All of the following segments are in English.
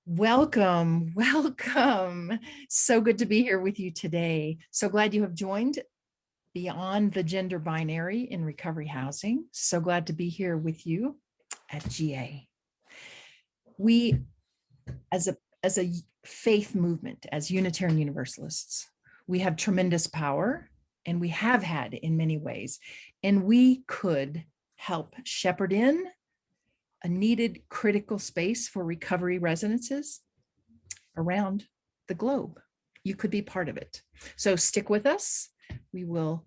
Welcome, welcome. So good to be here with you today. So glad you have joined Beyond the Gender Binary in Recovery Housing. So glad to be here with you at GA. We, as a faith movement, as Unitarian Universalists, we have tremendous power, and we have had in many ways, and we could help shepherd in a needed critical space for recovery residences around the globe. You could be part of it. So stick with us. We will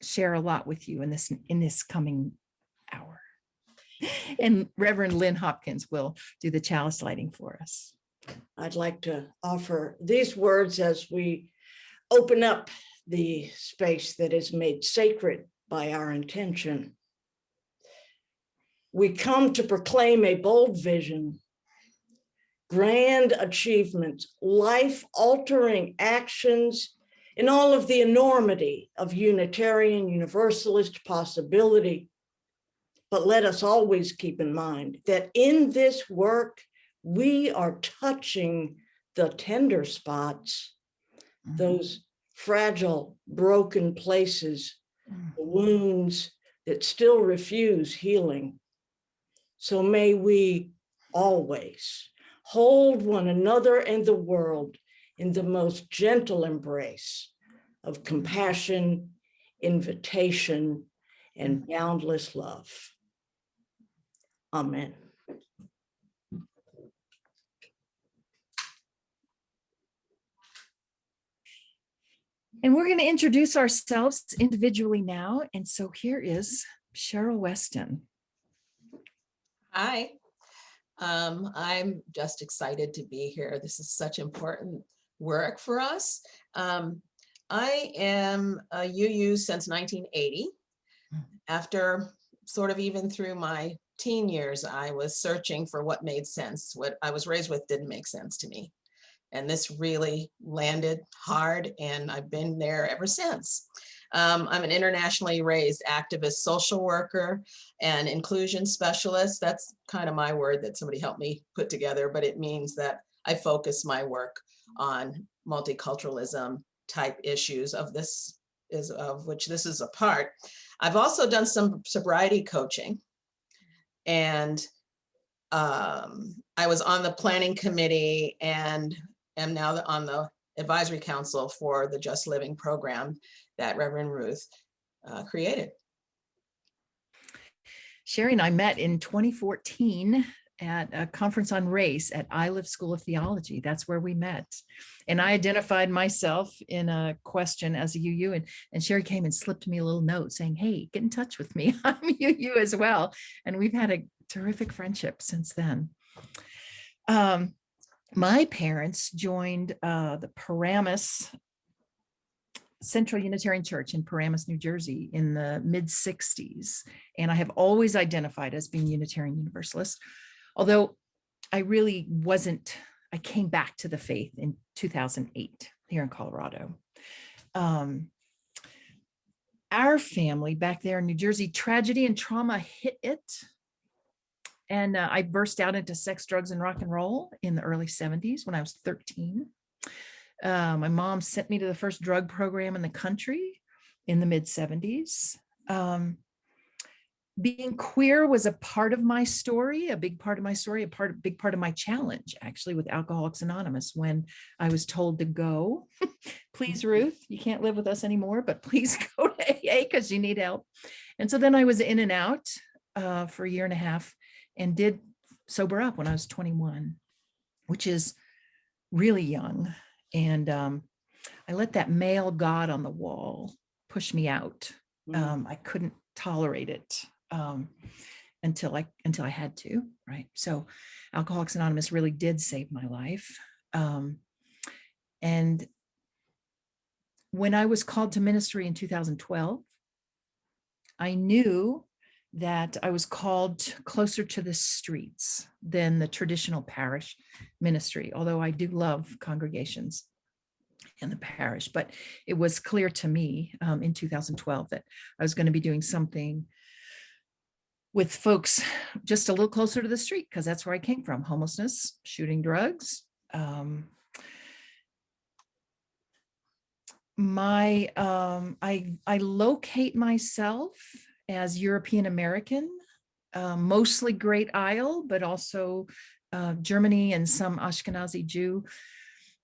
share a lot with you in this coming hour. And Reverend Lynn Hopkins will do the chalice lighting for us. I'd like to offer these words as we open up the space that is made sacred by our intention. We come to proclaim a bold vision, grand achievements, life-altering actions in all of the enormity of Unitarian Universalist possibility. But let us always keep in mind that in this work, we are touching the tender spots, those fragile, broken places, the wounds that still refuse healing. So may we always hold one another and the world in the most gentle embrace of compassion, invitation, and boundless love. Amen. And we're going to introduce ourselves individually now. And so here is Cheryl Weston. Hi, I'm just excited to be here. This is such important work for us. I am a UU since 1980. After sort of even through my teen years, I was searching for what made sense. What I was raised with didn't make sense to me. And this really landed hard, and I've been there ever since. I'm an internationally raised activist social worker and inclusion specialist. That's kind of my word that somebody helped me put together, but it means that I focus my work on multiculturalism type issues of which this is a part. I've also done some sobriety coaching, and I was on the planning committee and am now on the advisory council for the Just Living program that Reverend Ruth created. Sherry and I met in 2014 at a conference on race at ILIV School of Theology. That's where we met. And I identified myself in a question as a UU, and Sherry came and slipped me a little note saying, hey, get in touch with me. I'm UU as well. And we've had a terrific friendship since then. My parents joined the Paramus Central Unitarian Church in Paramus, New Jersey in the mid-60s. And I have always identified as being Unitarian Universalist, although I really wasn't. I came back to the faith in 2008 here in Colorado. Our family back there in New Jersey, tragedy and trauma hit it. And I burst out into sex, drugs, and rock and roll in the early 70s when I was 13. My mom sent me to the first drug program in the country in the mid 70s. Being queer was a part of my story, a big part of my story, big part of my challenge, actually, with Alcoholics Anonymous, when I was told to go. Please, Ruth, you can't live with us anymore, but please go to AA because you need help. And so then I was in and out for a year and a half and did sober up when I was 21, which is really young. And I let that male God on the wall push me out. I couldn't tolerate it until I had to, right? So Alcoholics Anonymous really did save my life. And when I was called to ministry in 2012, I knew that I was called closer to the streets than the traditional parish ministry, although I do love congregations in the parish. But it was clear to me in 2012 that I was going to be doing something with folks just a little closer to the street, because that's where I came from: homelessness, shooting drugs. I locate myself as European American, mostly Great Isle, but also Germany and some Ashkenazi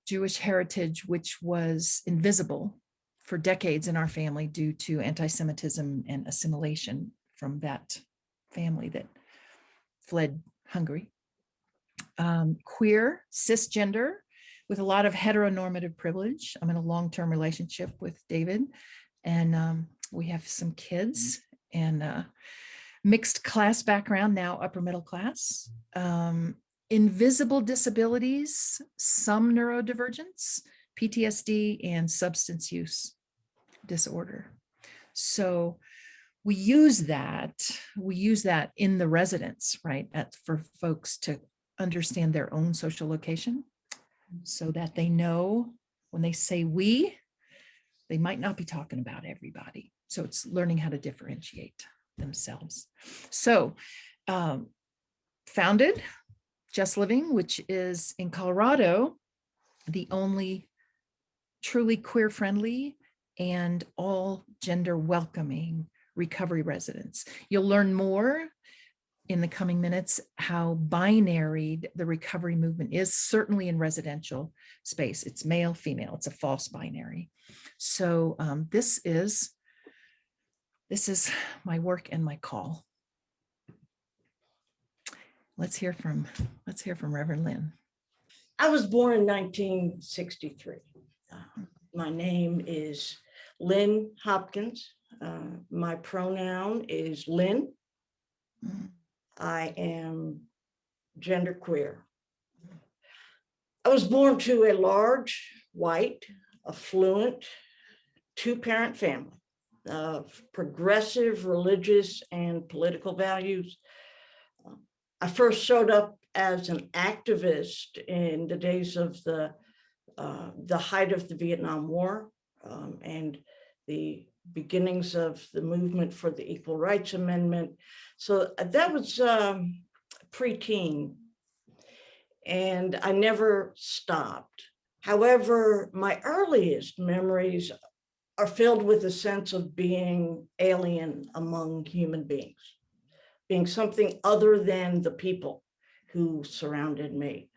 Jewish heritage, which was invisible for decades in our family due to anti-Semitism and assimilation from that family that fled Hungary. Queer, cisgender, with a lot of heteronormative privilege. I'm in a long-term relationship with David, and we have some kids, and mixed class background, now upper middle class. Invisible disabilities, some neurodivergence, PTSD, and substance use disorder. So we use that in the residence, right? For folks to understand their own social location, so that they know when they say we, they might not be talking about everybody. So it's learning how to differentiate themselves. So founded Just Living, which is in Colorado, the only truly queer friendly and all gender welcoming recovery residence. You'll learn more in the coming minutes how binary the recovery movement is, certainly in residential space. It's male, female, it's a false binary. So this is my work and my call. Let's hear from Reverend Lynn. I was born in 1963. My name is Lynn Hopkins. My pronoun is Lynn. I am genderqueer. I was born to a large, white, affluent, two-parent family of progressive religious and political values. I first showed up as an activist in the days of the height of the Vietnam War and the beginnings of the movement for the Equal Rights Amendment. So that was preteen, and I never stopped. However, my earliest memories are filled with a sense of being alien among human beings, being something other than the people who surrounded me.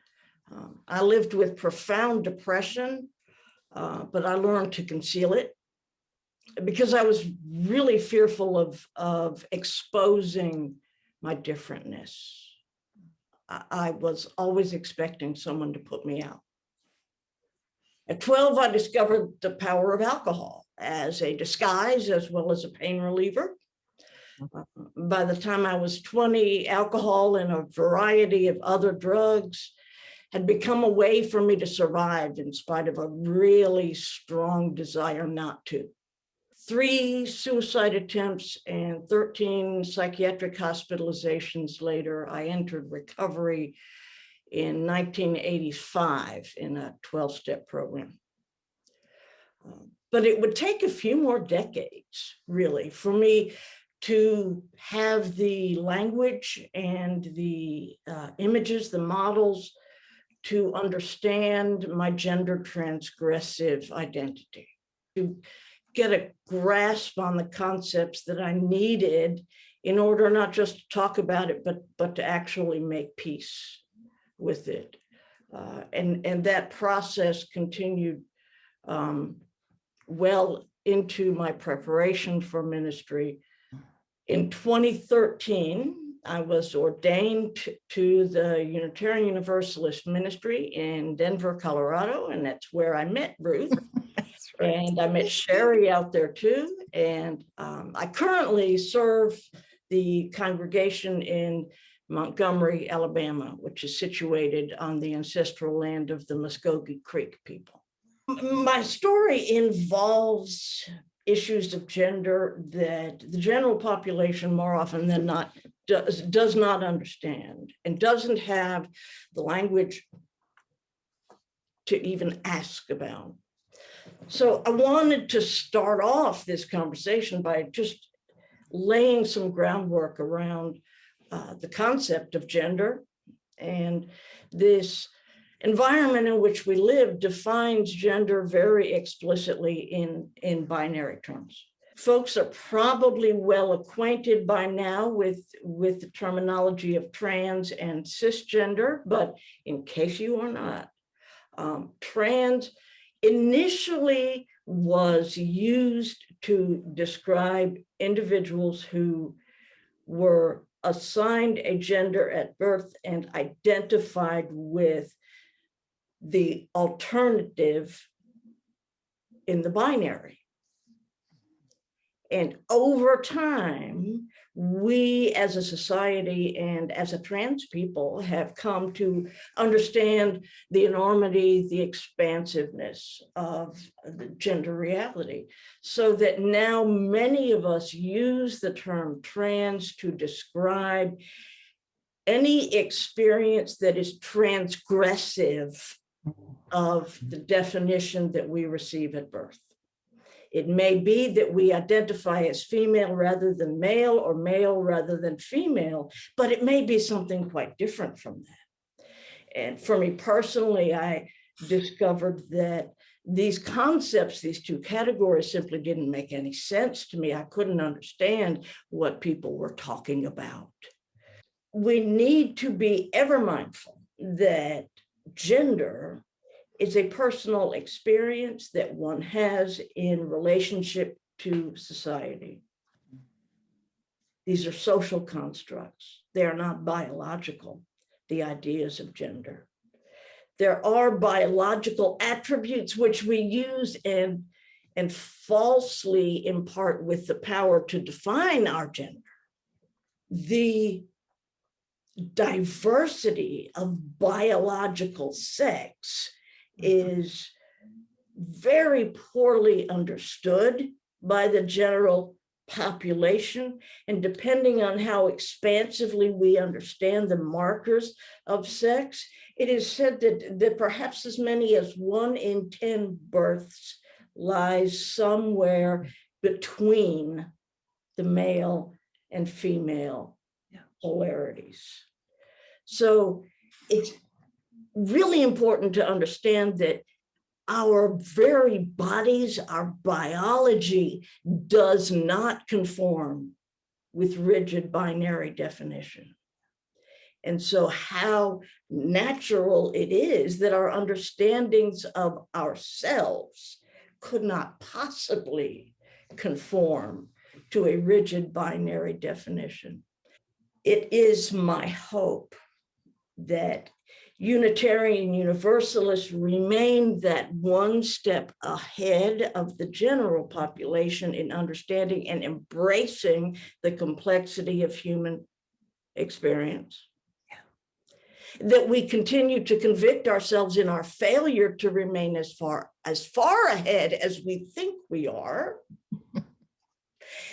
I lived with profound depression, but I learned to conceal it because I was really fearful of exposing my differentness. I was always expecting someone to put me out. At 12, I discovered the power of alcohol as a disguise as well as a pain reliever. By the time I was 20, alcohol and a variety of other drugs had become a way for me to survive in spite of a really strong desire not to. 3 suicide attempts and 13 psychiatric hospitalizations later, I entered recovery in 1985 in a 12-step program. But it would take a few more decades, really, for me to have the language and the images, the models, to understand my gender transgressive identity, to get a grasp on the concepts that I needed in order not just to talk about it, but to actually make peace with it. And that process continued well into my preparation for ministry. In 2013, I was ordained to the Unitarian Universalist ministry in Denver, Colorado, and that's where I met Ruth. That's right. And I met Sherry out there too. And I currently serve the congregation in Montgomery, Alabama, which is situated on the ancestral land of the Muskogee Creek people. My story involves issues of gender that the general population more often than not does not understand and doesn't have the language to even ask about. So I wanted to start off this conversation by just laying some groundwork around the concept of gender. And this environment in which we live defines gender very explicitly in binary terms. Folks are probably well acquainted by now with the terminology of trans and cisgender, but in case you are not, trans initially was used to describe individuals who were assigned a gender at birth and identified with the alternative in the binary. And over time, we as a society and as a trans people have come to understand the enormity, the expansiveness of the gender reality, so that now many of us use the term trans to describe any experience that is transgressive of the definition that we receive at birth. It may be that we identify as female rather than male, or male rather than female, but it may be something quite different from that. And for me personally, I discovered that these concepts, these two categories, simply didn't make any sense to me. I couldn't understand what people were talking about. We need to be ever mindful that gender is a personal experience that one has in relationship to society. These are social constructs. They are not biological, the ideas of gender. There are biological attributes which we use and falsely impart with the power to define our gender. The diversity of biological sex is very poorly understood by the general population. And depending on how expansively we understand the markers of sex, it is said that perhaps as many as 1 in 10 births lies somewhere between the male and female polarities. So it's really important to understand that our very bodies, our biology does not conform with rigid binary definition. And so how natural it is that our understandings of ourselves could not possibly conform to a rigid binary definition. It is my hope that Unitarian Universalists remain that one step ahead of the general population in understanding and embracing the complexity of human experience. Yeah. That we continue to convict ourselves in our failure to remain as far ahead as we think we are.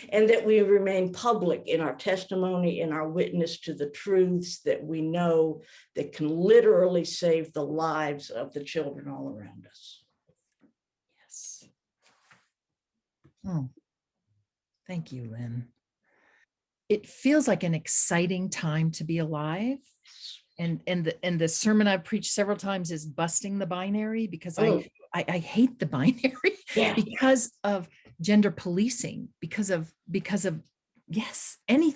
And that we remain public in our testimony, in our witness to the truths that we know that can literally save the lives of the children all around us. Yes. Oh, thank you, Lynn. It feels like an exciting time to be alive. And the sermon I've preached several times is busting the binary, because I hate the binary because of gender policing, because of yes, any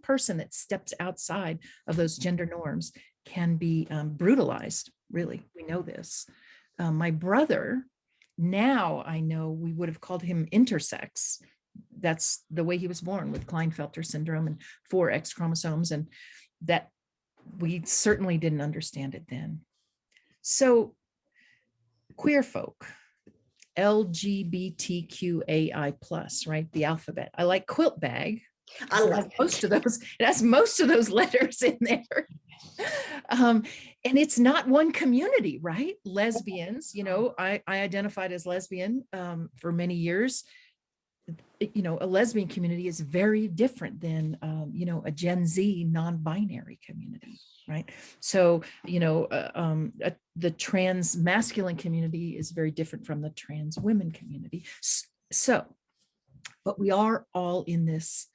person that steps outside of those gender norms can be brutalized. Really, we know this. My brother, now I know we would have called him intersex. That's the way he was born, with Klinefelter syndrome and 4 X chromosomes, and that we certainly didn't understand it then. So queer folk, LGBTQAI+, right? The alphabet. I like quilt bag. I like most of those. It has most of those letters in there. And it's not one community, right? Lesbians, I identified as lesbian for many years. A lesbian community is very different than, a Gen Z non-binary community, right? So, the trans masculine community is very different from the trans women community. So, but we are all in this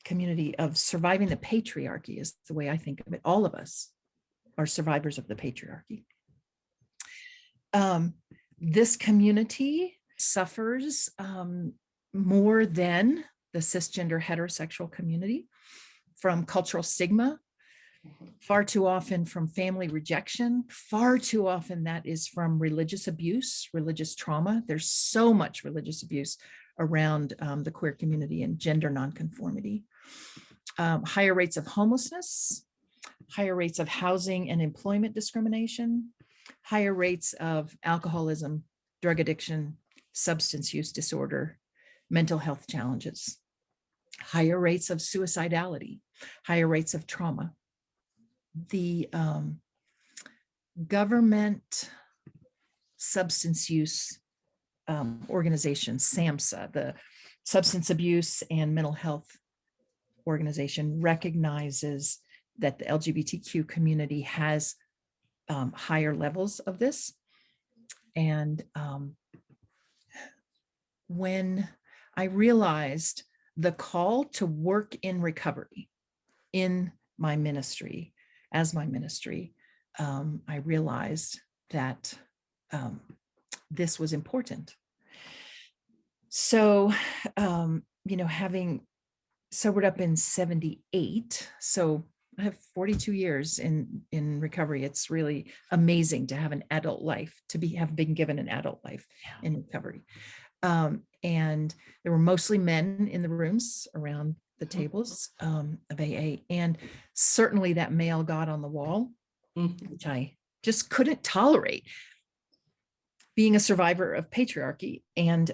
community of surviving the patriarchy is the way I think of it. All of us are survivors of the patriarchy. This community suffers more than the cisgender heterosexual community from cultural stigma, far too often from family rejection, far too often that is from religious abuse, religious trauma. There's so much religious abuse around the queer community and gender nonconformity. Higher rates of homelessness, higher rates of housing and employment discrimination, higher rates of alcoholism, drug addiction, substance use disorder, mental health challenges, higher rates of suicidality, higher rates of trauma. The government substance use organization, SAMHSA, the Substance Abuse and Mental Health Organization, recognizes that the LGBTQ community has higher levels of this. And when I realized the call to work in recovery in my ministry, as my ministry, I realized that this was important. So, having sobered up in 78, so I have 42 years in recovery. It's really amazing to have an adult life, have been given an adult life in recovery. And there were mostly men in the rooms around the tables of AA. And certainly that male God on the wall, which I just couldn't tolerate, being a survivor of patriarchy and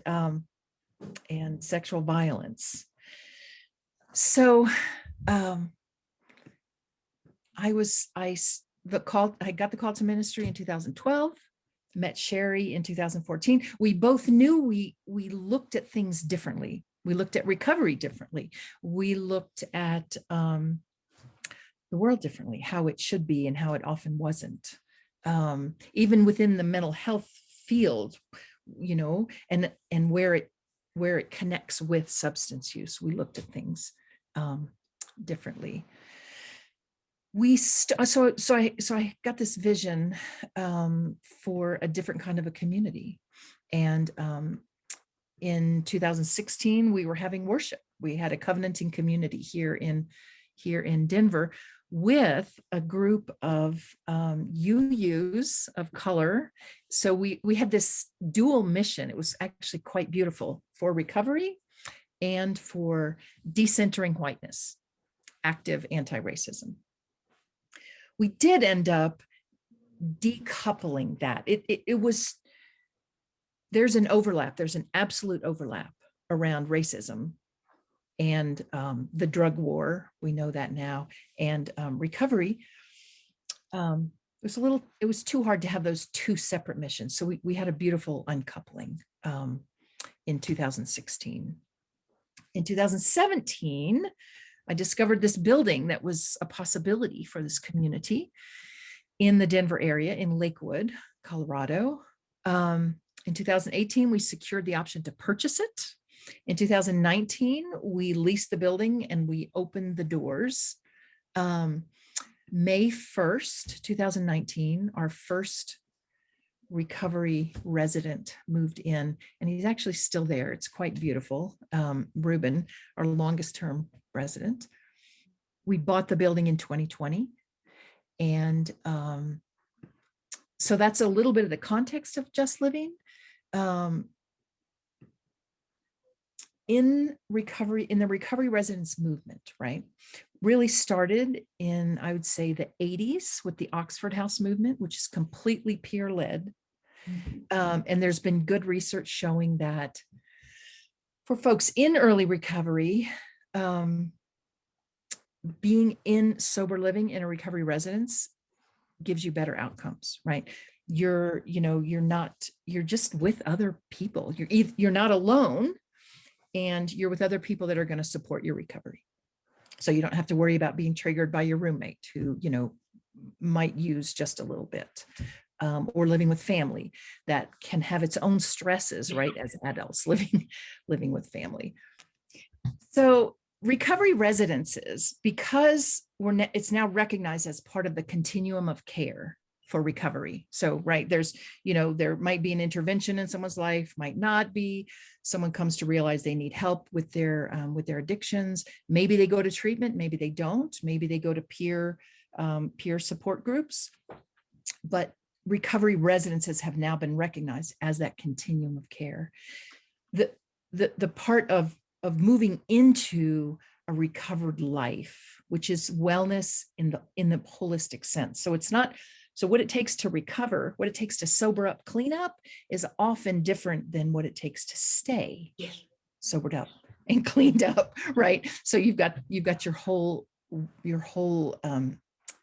sexual violence. So I got the call to ministry in 2012, met Sherry in 2014. We both knew we looked at things differently. We looked at recovery differently. We looked at the world differently, how it should be and how it often wasn't. Even within the mental health field, and where it connects with substance use, we looked at things differently. So I got this vision for a different kind of a community, and in 2016 we were having worship. We had a covenanting community here in Denver with a group of UUs of color. So we had this dual mission. It was actually quite beautiful, for recovery and for decentering whiteness, active anti-racism. We did end up decoupling that. There's an overlap, there's an absolute overlap around racism and the drug war. We know that now. And recovery, it was too hard to have those two separate missions. So we had a beautiful uncoupling in 2016. In 2017, I discovered this building that was a possibility for this community in the Denver area, in Lakewood, Colorado. In 2018, we secured the option to purchase it. In 2019, we leased the building and we opened the doors. May 1st, 2019, our first recovery resident moved in, and he's actually still there. It's quite beautiful. Ruben, our longest term resident. We bought the building in 2020. And so that's a little bit of the context of Just Living. In the recovery residence movement, right, really started in, I would say, the 80s with the Oxford House movement, which is completely peer-led. And there's been good research showing that for folks in early recovery, being in sober living in a recovery residence gives you better outcomes, right? You're just with other people. You're not alone, and you're with other people that are going to support your recovery. So you don't have to worry about being triggered by your roommate who, might use just a little bit, or living with family that can have its own stresses, right? As adults living with family. So recovery residences, because it's now recognized as part of the continuum of care for recovery. So, right, there's, there might be an intervention in someone's life, might not be. Someone comes to realize they need help with their addictions. Maybe they go to treatment, maybe they don't. Maybe they go to peer support groups. But recovery residences have now been recognized as that continuum of care. The part of moving into a recovered life, which is wellness in the holistic sense. So it's not, so what it takes to recover, what it takes to sober up, clean up, is often different than what it takes to stay sobered up and cleaned up, right? So you've got your whole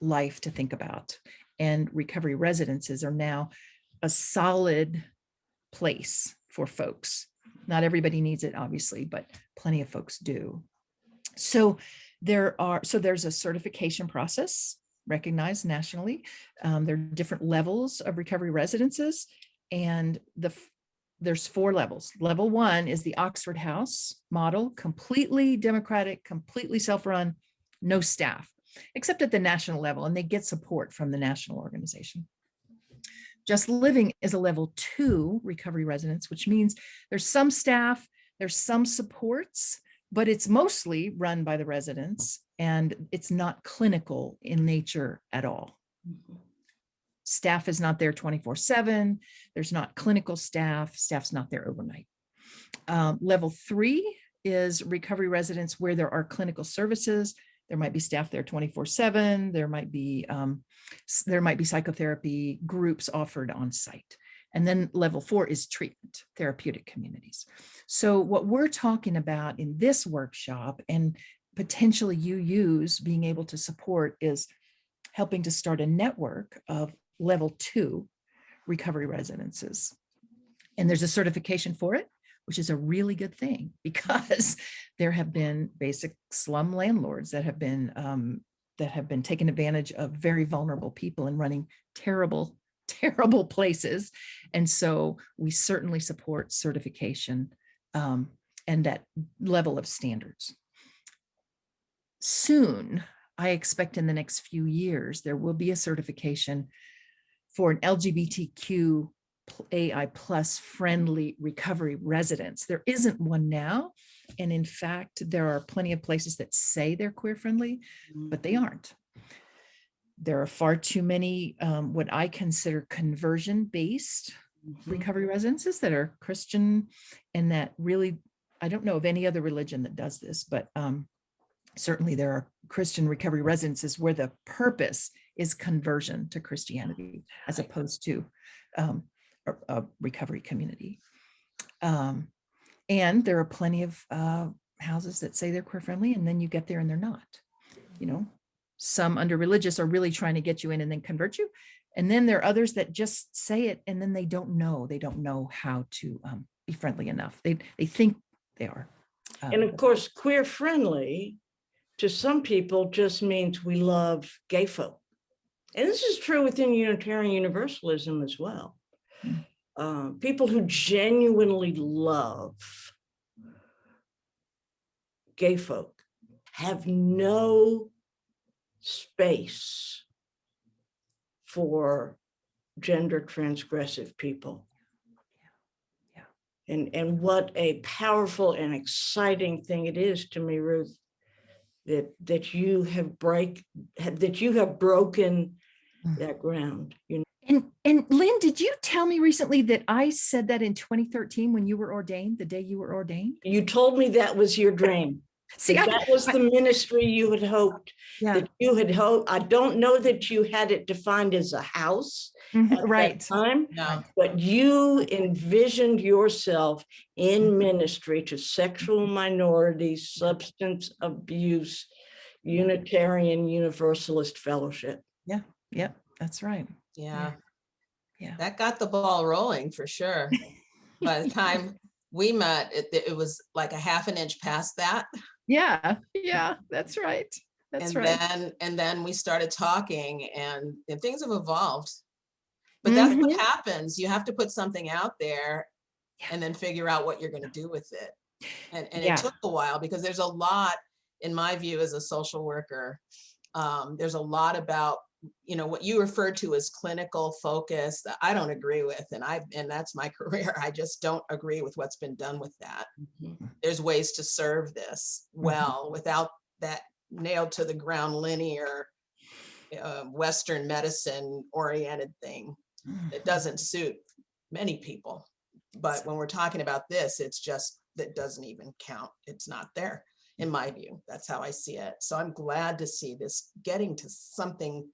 life to think about. And recovery residences are now a solid place for folks. Not everybody needs it, obviously, but plenty of folks do. So there's a certification process recognized nationally. There are different levels of recovery residences, and there's 4 levels. Level 1 is the Oxford House model, completely democratic, completely self-run, no staff, except at the national level, and they get support from the national organization. Just Living is a level 2 recovery residence, which means there's some staff, there's some supports, but it's mostly run by the residents, and it's not clinical in nature at all. Staff is not there 24/7. There's not clinical staff. Staff's not there overnight. Level 3 is recovery residence where there are clinical services. There might be staff there 24/7. There might be psychotherapy groups offered on site. And then level 4 is treatment, therapeutic communities. So what we're talking about in this workshop, and potentially being able to support, is helping to start a network of level 2 recovery residences. And there's a certification for it, which is a really good thing, because there have been basic slum landlords that have been taking advantage of very vulnerable people and running terrible places. And so we certainly support certification and that level of standards. Soon, I expect in the next few years, there will be a certification for an LGBTQAI plus friendly recovery residence. There isn't one now. And in fact, there are plenty of places that say they're queer friendly, but they aren't. There are far too many what I consider conversion-based recovery residences that are Christian, and that really, I don't know of any other religion that does this, but certainly there are Christian recovery residences where the purpose is conversion to Christianity as opposed to a recovery community. And there are plenty of houses that say they're queer friendly, and then you get there and they're not. Some under religious are really trying to get you in and then convert you. And then there are others that just say it and then they don't know how to be friendly enough. They think they are. And of course, queer friendly to some people just means we love gay folk. And this is true within Unitarian Universalism as well. People who genuinely love gay folk have no space for gender transgressive people. And what a powerful and exciting thing it is to me, Ruth, that you have broken that ground. And Lynn, did you tell me recently that I said that in 2013 when you were ordained, the day you were ordained? You told me that was your dream. See, that was the ministry you had hoped. That you had hoped. I don't know that you had it defined as a house at that time, but you envisioned yourself in ministry to sexual minorities, substance abuse, Unitarian Universalist fellowship. Yeah, that's right. Yeah. That got the ball rolling for sure. By the time we met, it was like a half an inch past that. Yeah, that's right. And then we started talking, and things have evolved. But that's what happens. You have to put something out there and then figure out what you're going to do with it. And it took a while, because there's a lot in my view, as a social worker, there's a lot about, what you referred to as clinical focus that I don't agree with. And that's my career. I just don't agree with what's been done with that. There's ways to serve this well without that nailed to the ground linear Western medicine oriented thing. It doesn't suit many people. But when we're talking about this, it's just, that doesn't even count. It's not there, in my view. That's how I see it. So I'm glad to see this getting to something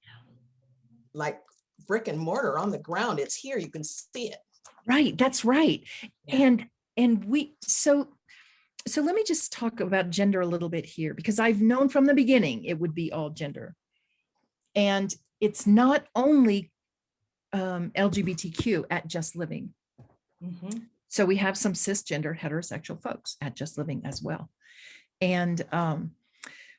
like brick and mortar on the ground. It's here, you can see it. Right, that's right. Yeah. And so let me just talk about gender a little bit here, because I've known from the beginning it would be all gender. And it's not only LGBTQ at Just Living. So we have some cisgender heterosexual folks at Just Living as well. And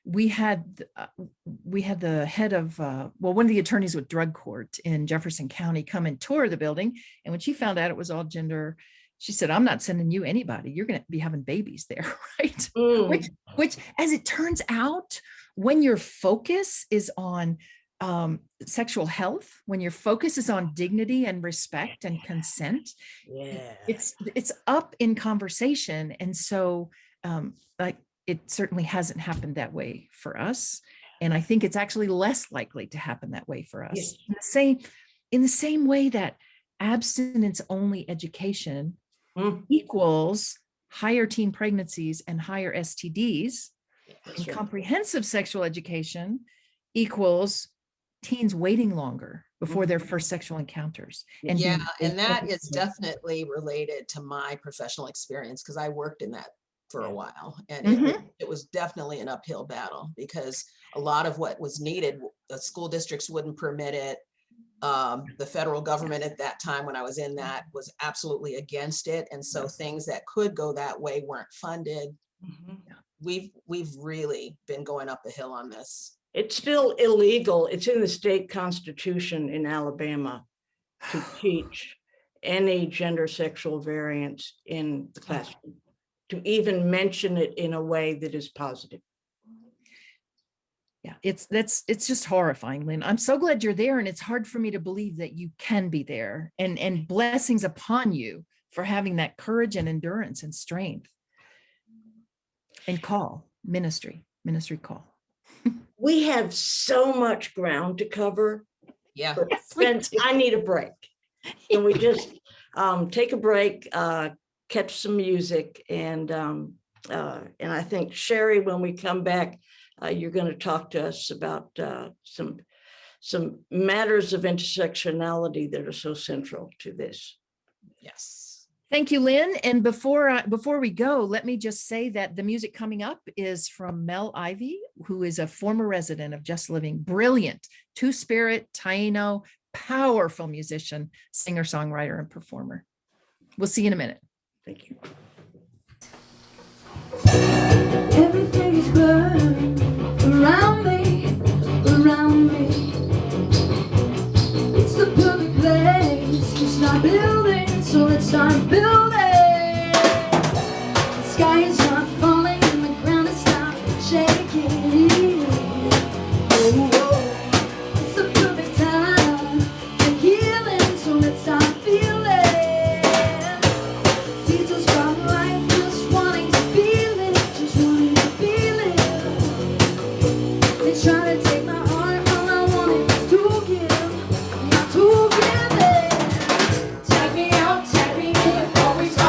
we had the head of, one of the attorneys with drug court in Jefferson County come and tour the building. And when she found out it was all gender, she said, I'm not sending you anybody. You're going to be having babies there, right? Which, as it turns out, when your focus is on sexual health, when your focus is on dignity and respect and consent, it's up in conversation. And so like, it certainly hasn't happened that way for us. And I think it's actually less likely to happen that way for us. In the same way that abstinence only education equals higher teen pregnancies and higher STDs, and comprehensive sexual education equals teens waiting longer before their first sexual encounters. And and that is definitely related to my professional experience, because I worked in that for a while, and it was definitely an uphill battle, because a lot of what was needed, the school districts wouldn't permit it. The federal government at that time, when I was in that, was absolutely against it, and so things that could go that way weren't funded. We've really been going up the hill on this. It's still illegal. It's in the state constitution in Alabama to teach any gender sexual variance in the classroom, to even mention it in a way that is positive. Yeah, it's just horrifying, Lynn. I'm so glad you're there, and it's hard for me to believe that you can be there, and blessings upon you for having that courage and endurance and strength. And ministry call. We have so much ground to cover. Yeah. I need a break. Can we just take a break, catch some music, and I think, Sherry, when we come back, you're going to talk to us about some matters of intersectionality that are so central to this. Yes. Thank you, Lynn. And before we go, let me just say that the music coming up is from Mel Ivy, who is a former resident of Just Living. Brilliant, two-spirit, Taino, powerful musician, singer, songwriter, and performer. We'll see you in a minute. Thank you. Everything is burning around me, around me. It's the perfect place to start building, so let's start building. The sky is not falling and the ground is not shaking. Oh, oh. It's the perfect time for healing, so let's start feeling. Seeds of strong life, just wanting to feel it, just wanting to feel it. They try to take my heart, all I want is to give, not to give it. Take me out, take me in, before we start.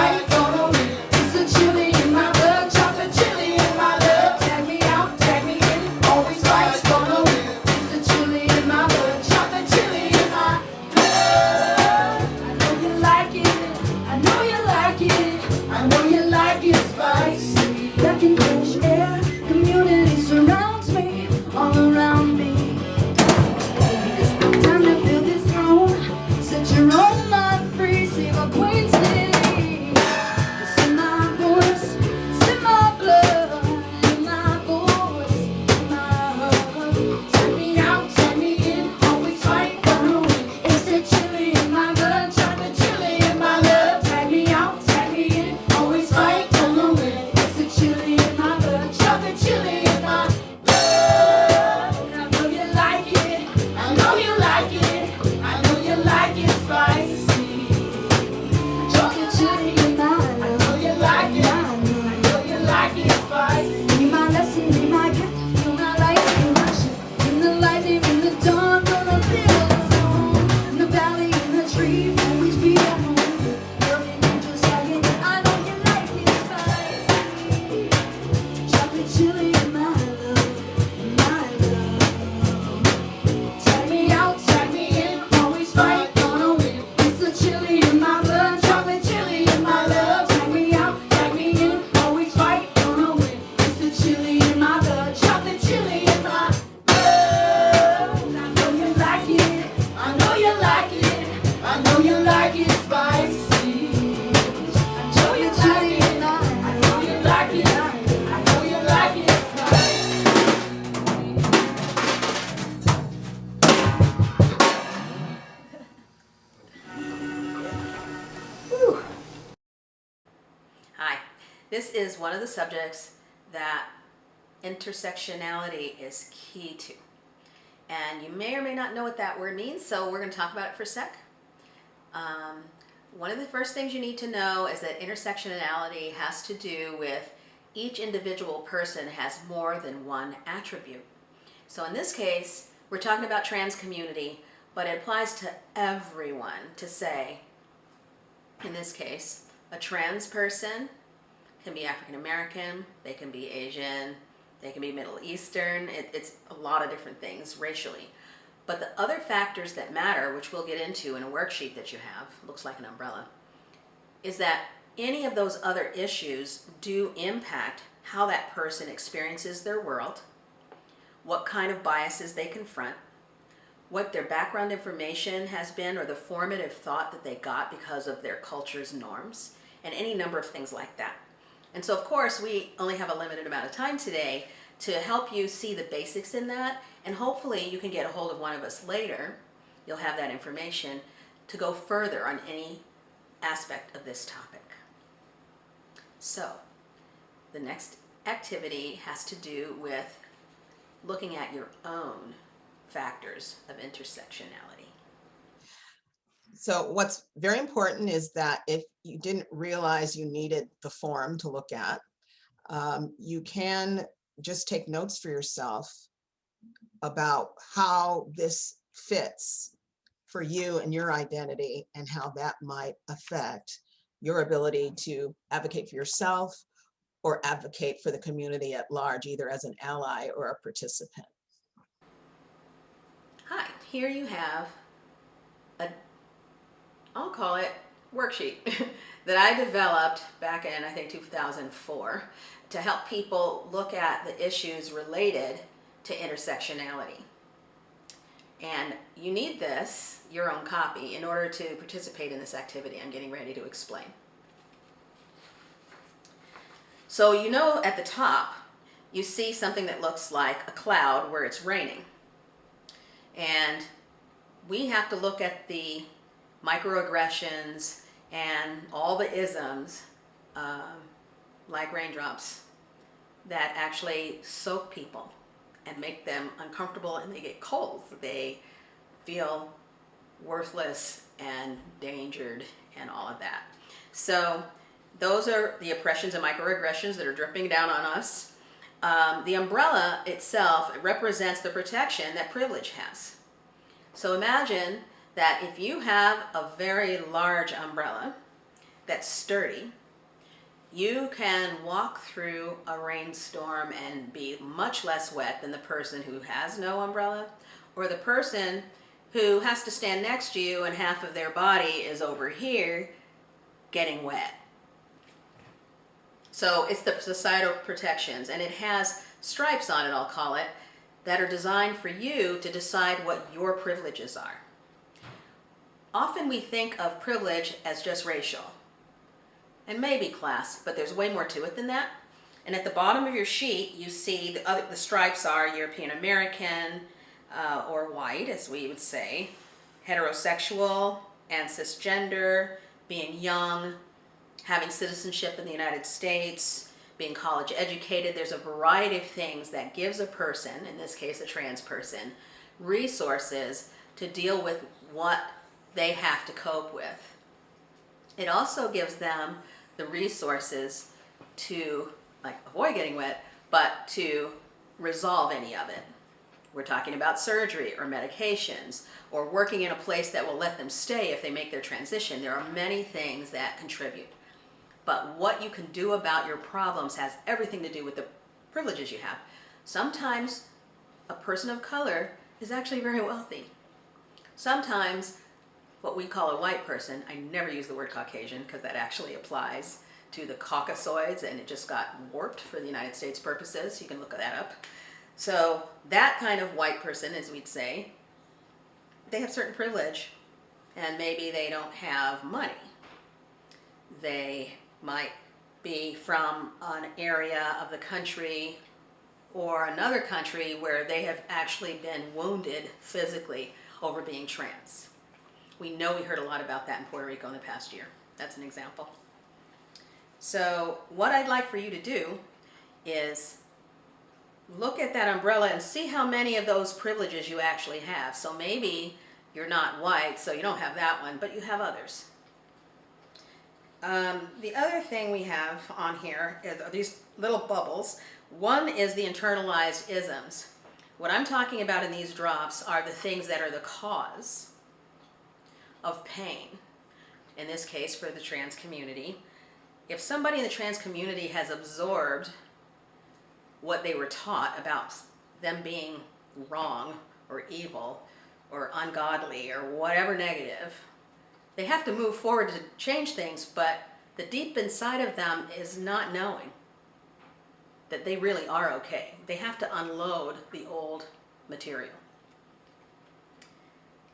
This is one of the subjects that intersectionality is key to. And you may or may not know what that word means, so we're going to talk about it for a sec. One of the first things you need to know is that intersectionality has to do with each individual person has more than one attribute. So in this case, we're talking about trans community, but it applies to everyone to say, in this case, a trans person can be African American, they can be Asian, they can be Middle Eastern, it's a lot of different things racially. But the other factors that matter, which we'll get into in a worksheet that you have, looks like an umbrella, is that any of those other issues do impact how that person experiences their world, what kind of biases they confront, what their background information has been or the formative thought that they got because of their culture's norms, and any number of things like that. And so of course we only have a limited amount of time today to help you see the basics in that, and hopefully you can get a hold of one of us later, you'll have that information to go further on any aspect of this topic. So the next activity has to do with looking at your own factors of intersectionality. So what's very important is that if you didn't realize you needed the form to look at, you can just take notes for yourself about how this fits for you and your identity and how that might affect your ability to advocate for yourself or advocate for the community at large, either as an ally or a participant. Hi, here you have I'll call it worksheet that I developed back in, I think, 2004 to help people look at the issues related to intersectionality. And you need this, your own copy, in order to participate in this activity I'm getting ready to explain. So you know at the top, you see something that looks like a cloud where it's raining. And we have to look at the microaggressions and all the isms, like raindrops, that actually soak people and make them uncomfortable, and they get cold. They feel worthless and endangered and all of that. So those are the oppressions and microaggressions that are dripping down on us. The umbrella itself, it represents the protection that privilege has. So imagine that if you have a very large umbrella that's sturdy, you can walk through a rainstorm and be much less wet than the person who has no umbrella, or the person who has to stand next to you and half of their body is over here getting wet. So it's the societal protections, and it has stripes on it, I'll call it, that are designed for you to decide what your privileges are. Often we think of privilege as just racial, and maybe class, but there's way more to it than that. And at the bottom of your sheet, you see the stripes are European American, or white, as we would say, heterosexual and cisgender, being young, having citizenship in the United States, being college educated. There's a variety of things that gives a person, in this case a trans person, resources to deal with what they have to cope with. It also gives them the resources to, like, avoid getting wet, but to resolve any of it. We're talking about surgery or medications or working in a place that will let them stay if they make their transition. There are many things that contribute. But what you can do about your problems has everything to do with the privileges you have. Sometimes a person of color is actually very wealthy. Sometimes what we call a white person, I never use the word Caucasian because that actually applies to the Caucasoids and it just got warped for the United States purposes. You can look that up. So that kind of white person, as we'd say, they have certain privilege and maybe they don't have money. They might be from an area of the country or another country where they have actually been wounded physically over being trans. We know we heard a lot about that in Puerto Rico in the past year. That's an example. So what I'd like for you to do is look at that umbrella and see how many of those privileges you actually have. So maybe you're not white, so you don't have that one, but you have others. The other thing we have on here is these little bubbles. One is the internalized isms. What I'm talking about in these drops are the things that are the cause of pain. In this case, for the trans community. If somebody in the trans community has absorbed what they were taught about them being wrong or evil or ungodly or whatever negative, they have to move forward to change things, but the deep inside of them is not knowing that they really are okay. They have to unload the old material.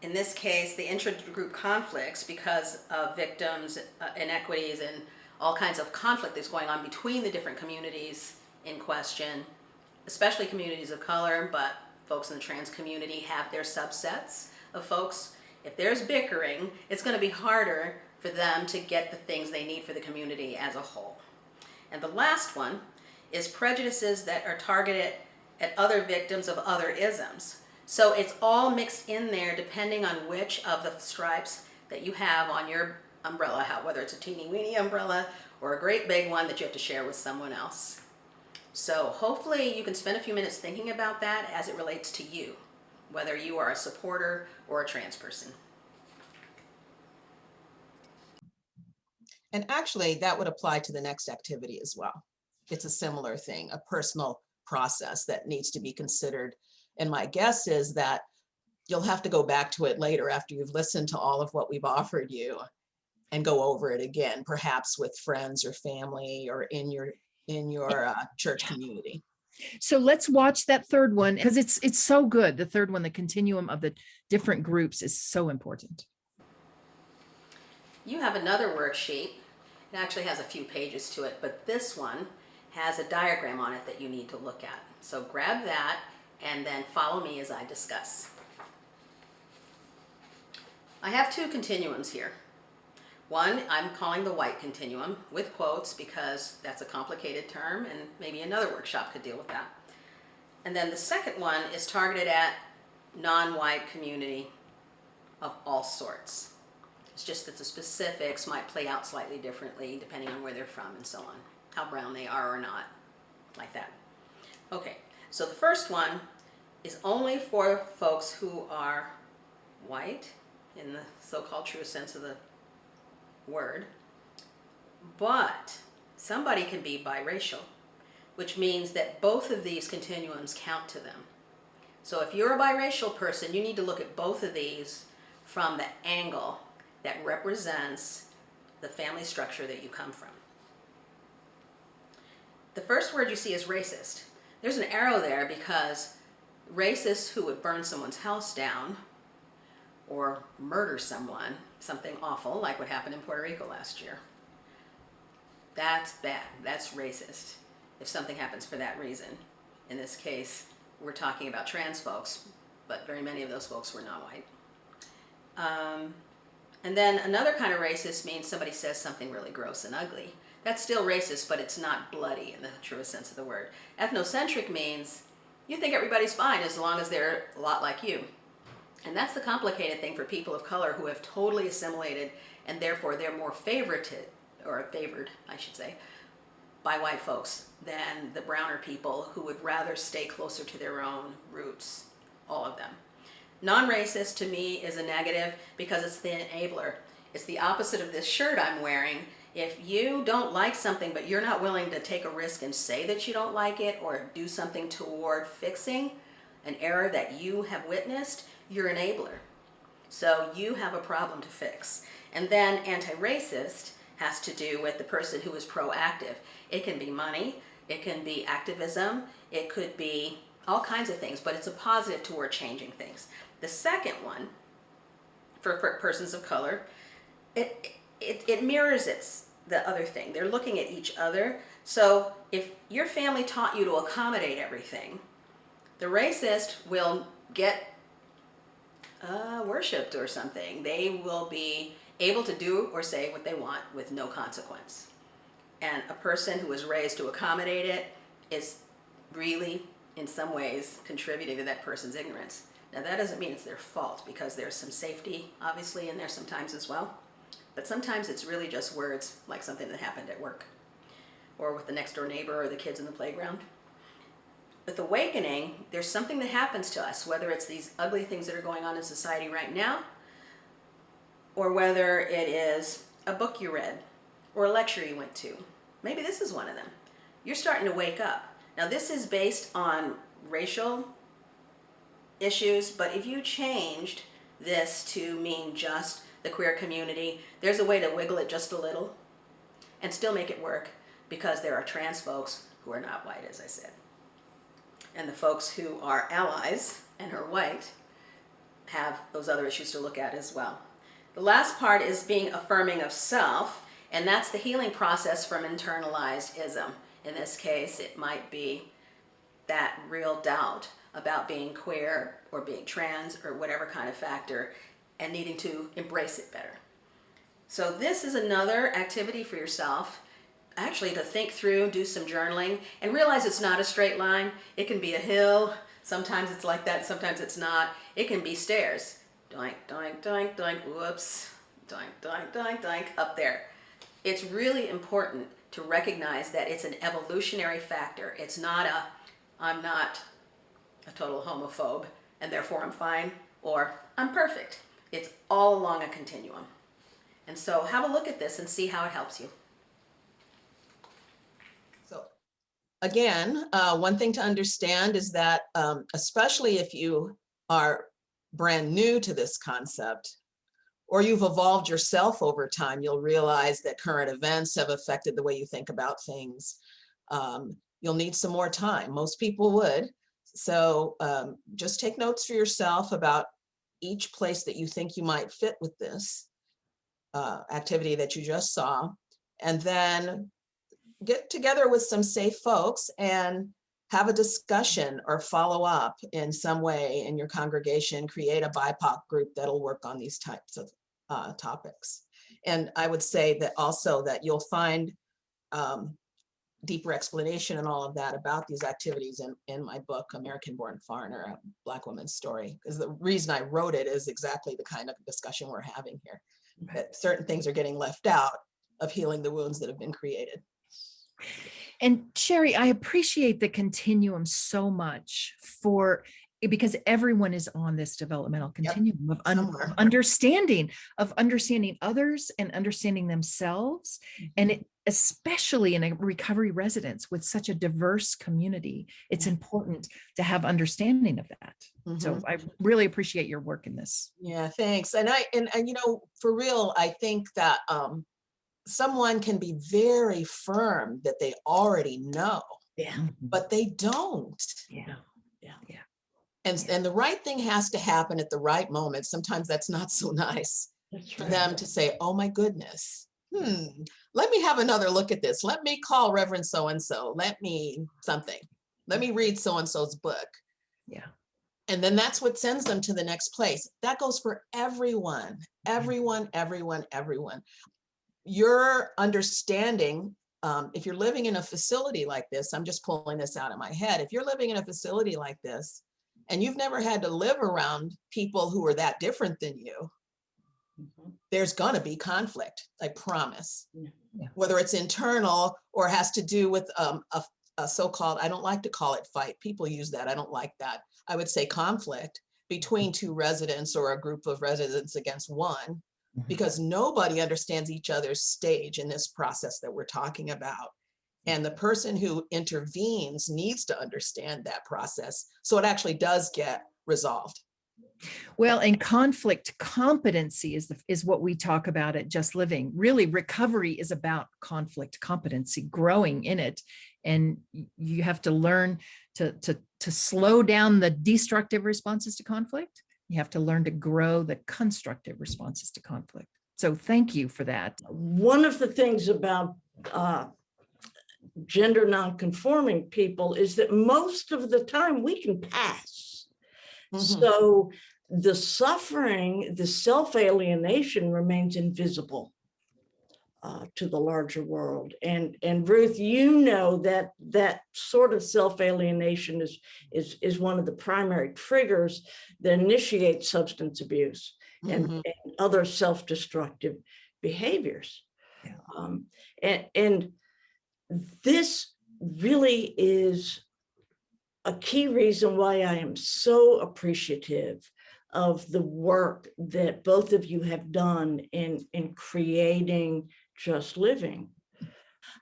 In this case, the intra-group conflicts, because of victims, inequities, and all kinds of conflict that's going on between the different communities in question, especially communities of color, but folks in the trans community have their subsets of folks. If there's bickering, it's going to be harder for them to get the things they need for the community as a whole. And the last one is prejudices that are targeted at other victims of other isms. So it's all mixed in there depending on which of the stripes that you have on your umbrella, whether it's a teeny weeny umbrella or a great big one that you have to share with someone else. So hopefully you can spend a few minutes thinking about that as it relates to you, whether you are a supporter or a trans person. And actually, that would apply to the next activity as well. It's a similar thing, a personal process that needs to be considered. And my guess is that you'll have to go back to it later after you've listened to all of what we've offered you and go over it again, perhaps with friends or family or in your church community. So let's watch that third one, because it's so good. The third one, the continuum of the different groups, is so important. You have another worksheet. It actually has a few pages to it, but this one has a diagram on it that you need to look at. So grab that and then follow me as I discuss. I have two continuums here. One, I'm calling the white continuum with quotes because that's a complicated term and maybe another workshop could deal with that. And then the second one is targeted at non-white community of all sorts. It's just that the specifics might play out slightly differently depending on where they're from and so on, how brown they are or not, like that. Okay, so the first one is only for folks who are white in the so-called true sense of the word, but somebody can be biracial, which means that both of these continuums count to them. So if you're a biracial person, you need to look at both of these from the angle that represents the family structure that you come from. The first word you see is racist. There's an arrow there because racists who would burn someone's house down or murder someone, something awful like what happened in Puerto Rico last year, that's bad, that's racist if something happens for that reason. In this case, we're talking about trans folks, but very many of those folks were not white. And then another kind of racist means somebody says something really gross and ugly. That's still racist, but it's not bloody in the truest sense of the word. Ethnocentric means you think everybody's fine as long as they're a lot like you. And that's the complicated thing for people of color who have totally assimilated, and therefore they're more favored, I should say, by white folks than the browner people who would rather stay closer to their own roots, all of them. Non-racist to me is a negative because it's the enabler. It's the opposite of this shirt I'm wearing. If you don't like something but you're not willing to take a risk and say that you don't like it or do something toward fixing an error that you have witnessed, you're an enabler. So you have a problem to fix. And then anti-racist has to do with the person who is proactive. It can be money, it can be activism, it could be all kinds of things, but it's a positive toward changing things. The second one, for persons of color, it mirrors the other thing. They're looking at each other. So if your family taught you to accommodate everything, the racist will get worshipped or something. They will be able to do or say what they want with no consequence. And a person who was raised to accommodate it is really, in some ways, contributing to that person's ignorance. Now, that doesn't mean it's their fault, because there's some safety, obviously, in there sometimes as well. But sometimes it's really just words, like something that happened at work, or with the next door neighbor, or the kids in the playground. With awakening, there's something that happens to us, whether it's these ugly things that are going on in society right now, or whether it is a book you read, or a lecture you went to. Maybe this is one of them. You're starting to wake up. Now, this is based on racial issues, but if you changed this to mean just the queer community, there's a way to wiggle it just a little and still make it work, because there are trans folks who are not white, as I said. And the folks who are allies and are white have those other issues to look at as well. The last part is being affirming of self, and that's the healing process from internalized ism. In this case, it might be that real doubt about being queer or being trans or whatever kind of factor, and needing to embrace it better. So this is another activity for yourself, actually, to think through, do some journaling, and realize it's not a straight line. It can be a hill. Sometimes it's like that, sometimes it's not. It can be stairs. Doink, doink, doink, doink, whoops. Doink, doink, doink, doink, up there. It's really important to recognize that it's an evolutionary factor. It's not a, I'm not a total homophobe and therefore I'm fine, or I'm perfect. It's all along a continuum. And so have a look at this and see how it helps you. So again, one thing to understand is that especially if you are brand new to this concept, or you've evolved yourself over time, you'll realize that current events have affected the way you think about things. You'll need some more time. Most people would. So just take notes for yourself about each place that you think you might fit with this activity that you just saw, and then get together with some safe folks and have a discussion or follow up in some way in your congregation. Create a BIPOC group that'll work on these types of topics. And I would say that also that you'll find deeper explanation and all of that about these activities in my book, American Born Foreigner, a Black Woman's Story. Because the reason I wrote it is exactly the kind of discussion we're having here, that certain things are getting left out of healing the wounds that have been created. And Sherry, I appreciate the continuum so much because everyone is on this developmental continuum of understanding others and understanding themselves. And especially in a recovery residence with such a diverse community, it's important to have understanding of that. So I really appreciate your work in this. Yeah, thanks. And you know, for real, I think that someone can be very firm that they already know, but they don't. And the right thing has to happen at the right moment. Sometimes that's not so nice for them to say, oh my goodness, let me have another look at this. Let me call Reverend so-and-so. Let me read so-and-so's book. Yeah. And then that's what sends them to the next place. That goes for everyone. Your understanding, if you're living in a facility like this, I'm just pulling this out of my head. If you're living in a facility like this, and you've never had to live around people who are that different than you, there's gonna be conflict, I promise. Whether it's internal or has to do with a so-called, I don't like to call it fight. People use that, I don't like that. I would say conflict between two residents or a group of residents against one, because nobody understands each other's stage in this process that we're talking about. And the person who intervenes needs to understand that process so it actually does get resolved. Well, and conflict competency is what we talk about at Just Living. Really, recovery is about conflict competency, growing in it. And you have to learn to slow down the destructive responses to conflict. You have to learn to grow the constructive responses to conflict. So thank you for that. One of the things about gender nonconforming people is that most of the time we can pass. So the suffering, the self-alienation remains invisible. to the larger world. And Ruth, you know that that sort of self-alienation is one of the primary triggers that initiate substance abuse and other self-destructive behaviors. Yeah. And this really is a key reason why I am so appreciative of the work that both of you have done in creating Just Living.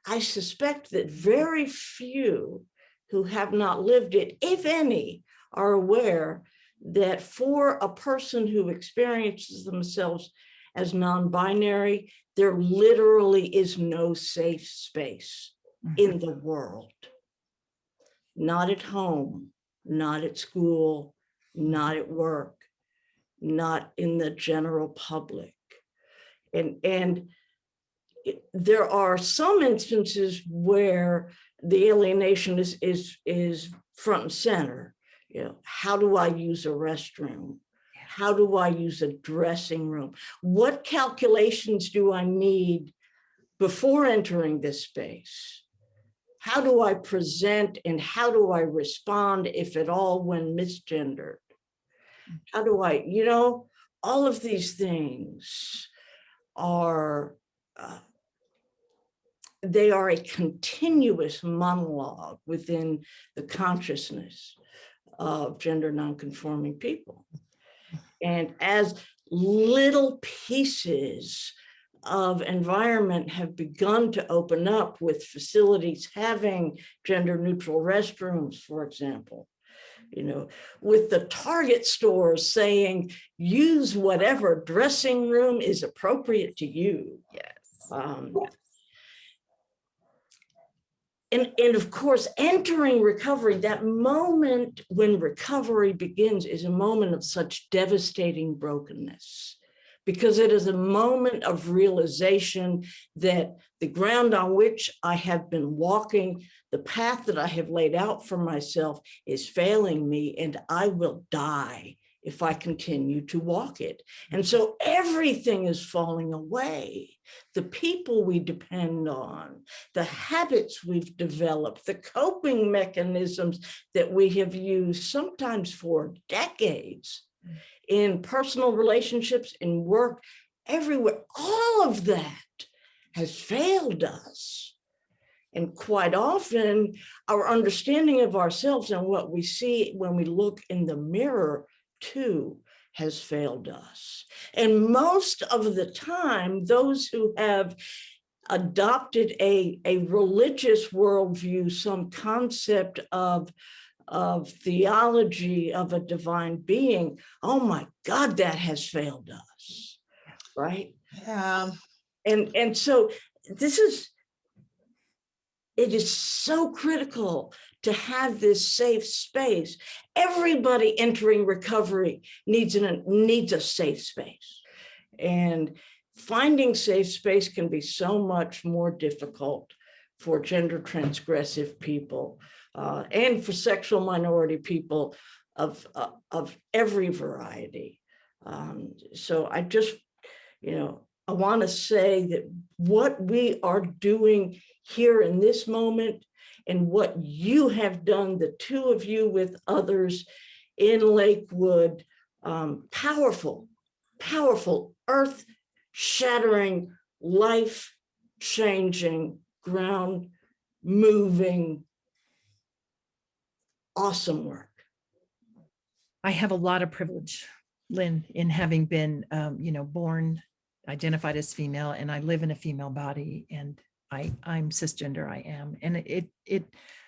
I suspect that very few who have not lived it, if any, are aware that for a person who experiences themselves as non-binary, there literally is no safe space in the world. Not at home, not at school, not at work, not in the general public. And there are some instances where the alienation is front and center. You know, how do I use a restroom? How do I use a dressing room? What calculations do I need before entering this space? How do I present and how do I respond, if at all, when misgendered? How do I, you know, all of these things are, they are a continuous monologue within the consciousness of gender nonconforming people. And as little pieces of environment have begun to open up, with facilities having gender neutral restrooms, for example, you know, with the Target stores saying, use whatever dressing room is appropriate to you. Yes. And of course, entering recovery, that moment when recovery begins is a moment of such devastating brokenness, because it is a moment of realization that the ground on which I have been walking, the path that I have laid out for myself, is failing me, and I will die if I continue to walk it. And so everything is falling away. The people we depend on, the habits we've developed, the coping mechanisms that we have used sometimes for decades in personal relationships, in work, everywhere, all of that has failed us. And quite often, our understanding of ourselves and what we see when we look in the mirror too has failed us. And most of the time, those who have adopted a religious worldview, some concept of theology of a divine being, oh my God, that has failed us, right? Yeah. And so it is so critical to have this safe space. Everybody entering recovery needs a safe space. And finding safe space can be so much more difficult for gender transgressive people and for sexual minority people of every variety. So I just, you know, I want to say that what we are doing here in this moment and what you have done, the two of you with others in Lakewood, powerful, powerful, earth-shattering, life-changing, ground-moving, awesome work. I have a lot of privilege, Lynn, in having been, you know, born, identified as female, and I live in a female body, and I'm cisgender, I am. And it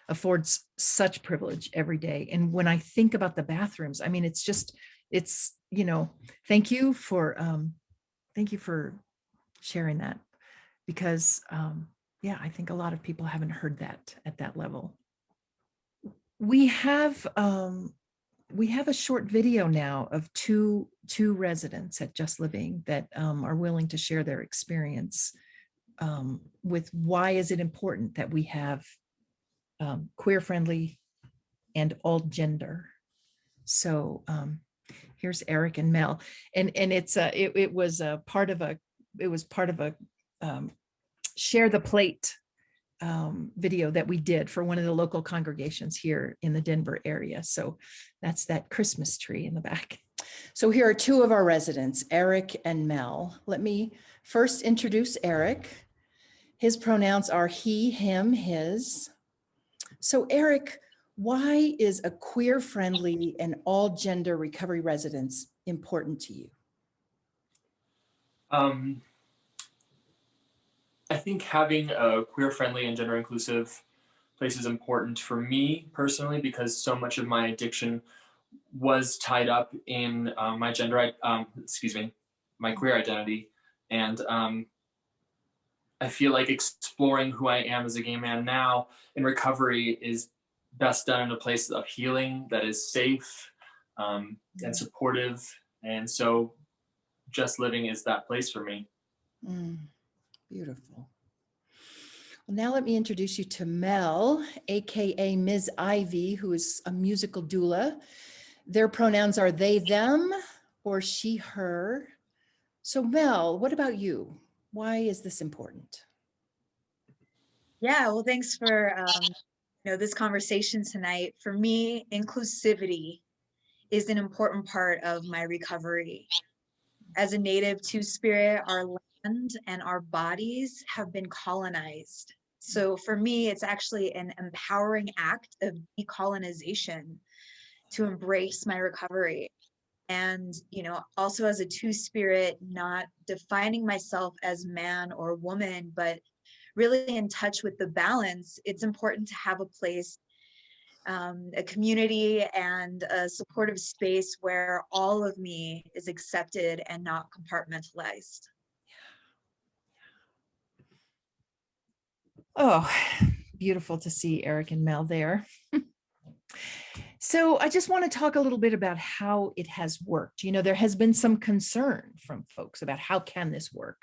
affords such privilege every day. And when I think about the bathrooms, I mean, it's, you know, thank you for sharing that, because yeah, I think a lot of people haven't heard that at that level. We have a short video now of two residents at Just Living that are willing to share their experience with why is it important that we have queer friendly and all gender. So here's Eric and Mel, and it was part of a share the plate video that we did for one of the local congregations here in the Denver area. So that's that Christmas tree in the back. So here are two of our residents, Eric and Mel. Let me first introduce Eric. His pronouns are he, him, his. So Eric, why is a queer-friendly and all-gender recovery residence important to you? I think having a queer-friendly and gender-inclusive place is important for me personally because so much of my addiction was tied up in my my queer identity, and I feel like exploring who I am as a gay man now in recovery is best done in a place of healing that is safe and supportive, and so just living is that place for me. Beautiful. Well, now let me introduce you to Mel, AKA Ms. Ivy, who is a musical doula. Their pronouns are they, them, or she, her. So Mel, what about you? Why is this important? Yeah, well, thanks for this conversation tonight. For me, inclusivity is an important part of my recovery. As a native Two-Spirit, our land and our bodies have been colonized. So for me, it's actually an empowering act of decolonization to embrace my recovery. And, also as a Two-Spirit, not defining myself as man or woman, but really in touch with the balance. It's important to have a place, a community and a supportive space where all of me is accepted and not compartmentalized. Oh, beautiful to see Eric and Mel there. So I just want to talk a little bit about how it has worked. There has been some concern from folks about how can this work.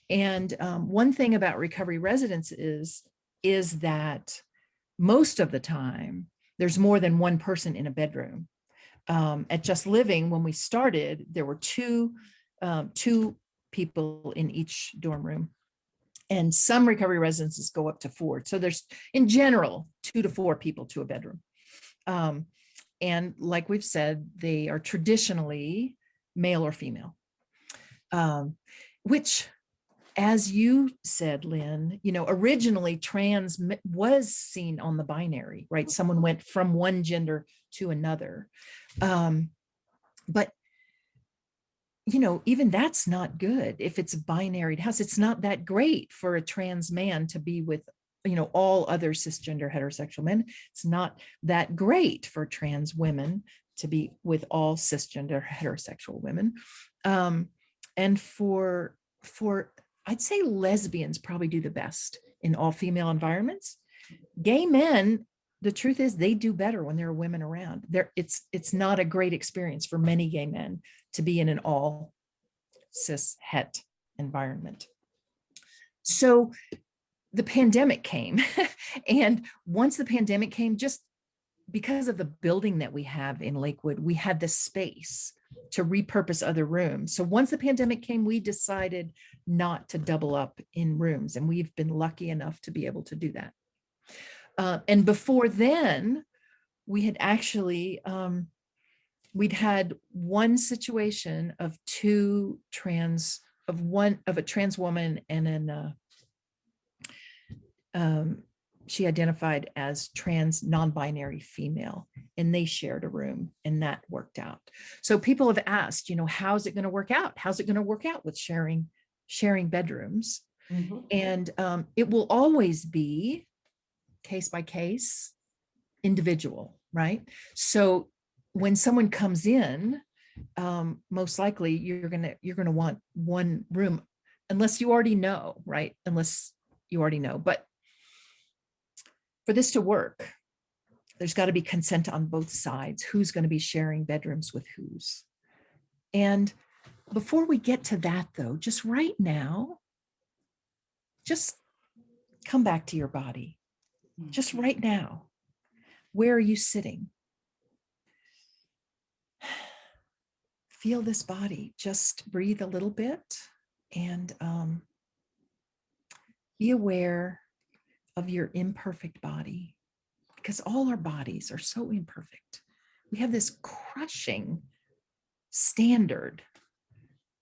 And one thing about recovery residents is that most of the time, there's more than one person in a bedroom. At Just Living, when we started, there were two people in each dorm room. And some recovery residences go up to 4. So there's, in general, 2 to 4 people to a bedroom. And like we've said, they are traditionally male or female, which, as you said, Lynn, originally trans was seen on the binary, right? Someone went from one gender to another. But even that's not good. If it's a binary house, it's not that great for a trans man to be with, all other cisgender heterosexual men. It's not that great for trans women to be with all cisgender heterosexual women. And for I'd say lesbians probably do the best in all female environments. Gay men, the truth is they do better when there are women around. It's not a great experience for many gay men to be in an all cis het environment. So the pandemic came. And once the pandemic came, just because of the building that we have in Lakewood, we had the space to repurpose other rooms. So once the pandemic came, we decided not to double up in rooms. And we've been lucky enough to be able to do that. And before then, we had actually, we'd had one situation of a trans woman and she identified as trans non-binary female, and they shared a room, and that worked out. So people have asked, how's it going to work out? How's it going to work out with sharing bedrooms? Mm-hmm. And it will always be case by case, individual, right? So when someone comes in, most likely you're gonna want one room, unless you already know, right? Unless you already know. But for this to work, there's got to be consent on both sides. Who's going to be sharing bedrooms with whose? And before we get to that, though, just right now, just come back to your body. Just right now, where are you sitting? Feel this body. Just breathe a little bit and Be aware of your imperfect body, because all our bodies are so imperfect. We have this crushing standard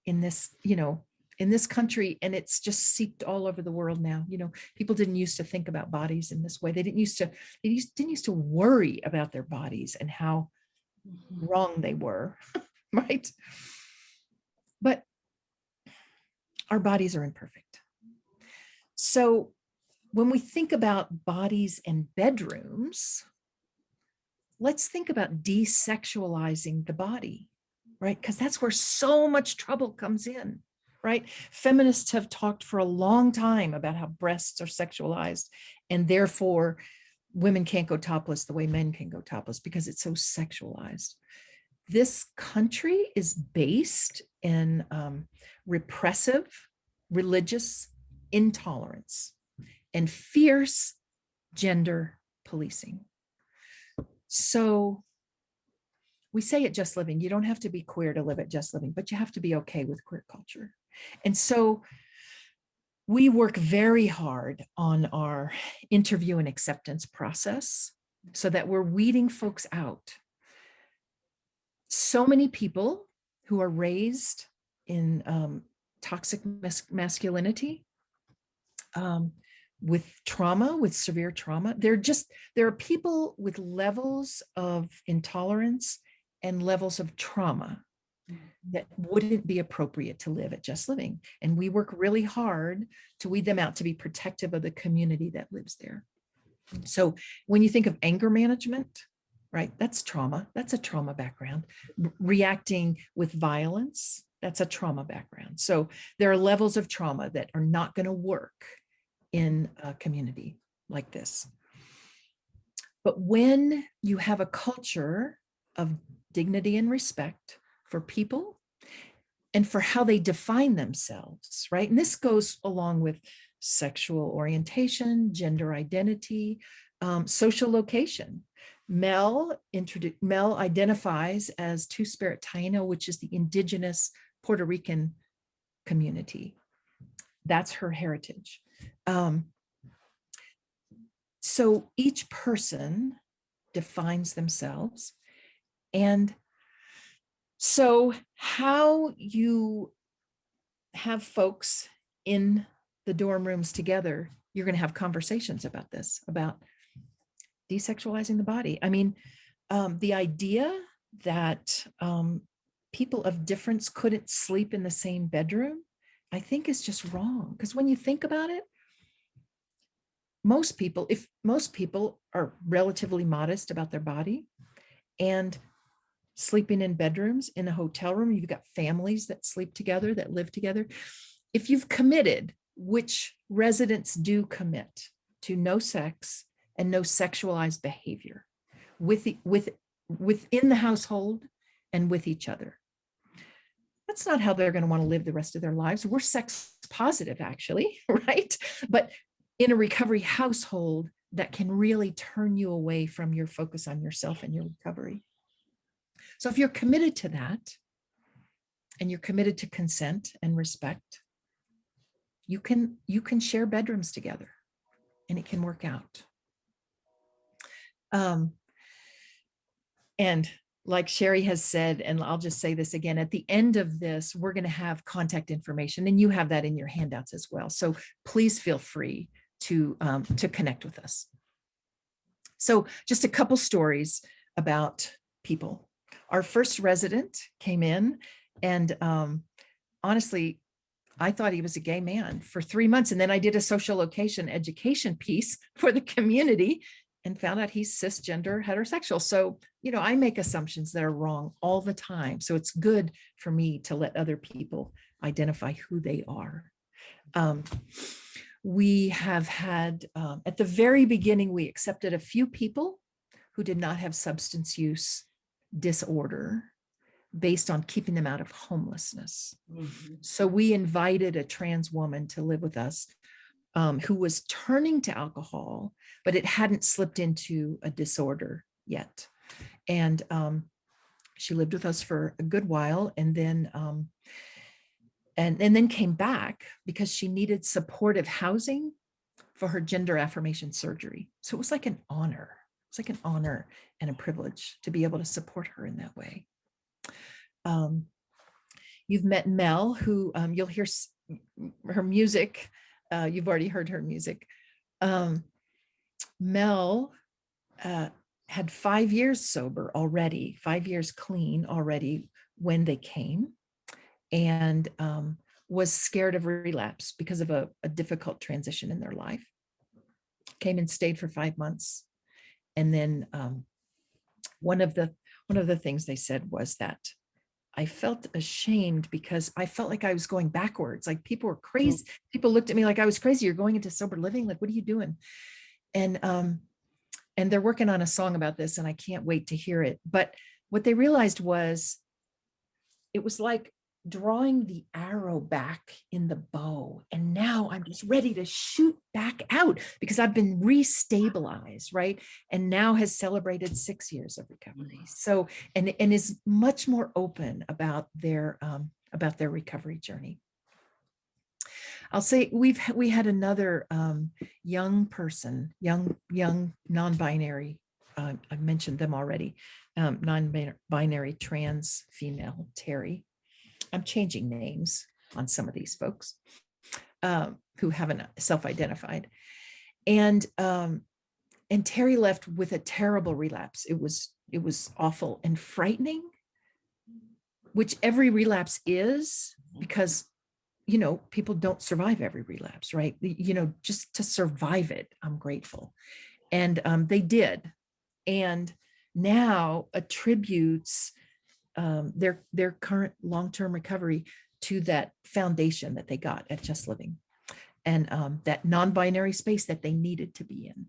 in this, in this country, and it's just seeped all over the world now. People didn't used to think about bodies in this way. They didn't used to worry about their bodies and how wrong they were, right? But our bodies are imperfect. So when we think about bodies and bedrooms, let's think about desexualizing the body, right? Because that's where so much trouble comes in, right? Feminists have talked for a long time about how breasts are sexualized, and therefore women can't go topless the way men can go topless because it's so sexualized. This country is based in repressive religious intolerance and fierce gender policing. So we say at Just Living, you don't have to be queer to live at Just Living, but you have to be okay with queer culture. And so we work very hard on our interview and acceptance process so that we're weeding folks out. So many people who are raised in toxic masculinity, with trauma, with severe trauma. There are people with levels of intolerance and levels of trauma that wouldn't be appropriate to live at Just Living. And we work really hard to weed them out to be protective of the community that lives there. So when you think of anger management, right, that's trauma. That's a trauma background. Reacting with violence, that's a trauma background. So there are levels of trauma that are not going to work in a community like this. But when you have a culture of dignity and respect for people and for how they define themselves, right? And this goes along with sexual orientation, gender identity, social location. Mel identifies as Two-Spirit Taino, which is the indigenous Puerto Rican community. That's her heritage. So each person defines themselves. And so how you have folks in the dorm rooms together, you're going to have conversations about this, about desexualizing the body. I mean, the idea that people of difference couldn't sleep in the same bedroom, I think is just wrong. Because when you think about it, if most people are relatively modest about their body and sleeping in bedrooms in a hotel room, you've got families that sleep together, that live together. If you've committed, which residents do commit to no sex and no sexualized behavior within the household and with each other, that's not how they're going to want to live the rest of their lives. We're sex positive, actually, right? But in a recovery household, that can really turn you away from your focus on yourself and your recovery. So if you're committed to that, and you're committed to consent and respect, you can share bedrooms together, and it can work out. And like Sherry has said, and I'll just say this again, at the end of this, we're going to have contact information, and you have that in your handouts as well. So please feel free to connect with us. So just a couple stories about people. Our first resident came in, and honestly, I thought he was a gay man for 3 months. And then I did a social location education piece for the community and found out he's cisgender heterosexual. So, I make assumptions that are wrong all the time. So it's good for me to let other people identify who they are. We have had, at the very beginning, we accepted a few people who did not have substance use disorder based on keeping them out of homelessness. Mm-hmm. So we invited a trans woman to live with us who was turning to alcohol, but it hadn't slipped into a disorder yet. And she lived with us for a good while, and then and then came back because she needed supportive housing for her gender affirmation surgery. So it was like an honor. It's like an honor and a privilege to be able to support her in that way. You've met Mel, who you'll hear her music. You've already heard her music. Mel had 5 years sober already, 5 years clean already when they came, and was scared of relapse because of a difficult transition in their life. Came and stayed for 5 months. And then one of the things they said was that I felt ashamed because I felt like I was going backwards. Like people were crazy. People looked at me like I was crazy. You're going into sober living. Like, what are you doing? And they're working on a song about this, and I can't wait to hear it. But what they realized was it was like drawing the arrow back in the bow. And now I'm just ready to shoot back out because I've been restabilized, right? And now has celebrated 6 years of recovery. So, and is much more open about their recovery journey. I'll say we had another young person, young non-binary. I mentioned them already. Non-binary trans female, Terry. I'm changing names on some of these folks who haven't self-identified, and Terry left with a terrible relapse. It was awful and frightening, which every relapse is, because people don't survive every relapse, right? Just to survive it, I'm grateful, and they did, and now attributes their current long-term recovery to that foundation that they got at Just Living, and that non-binary space that they needed to be in.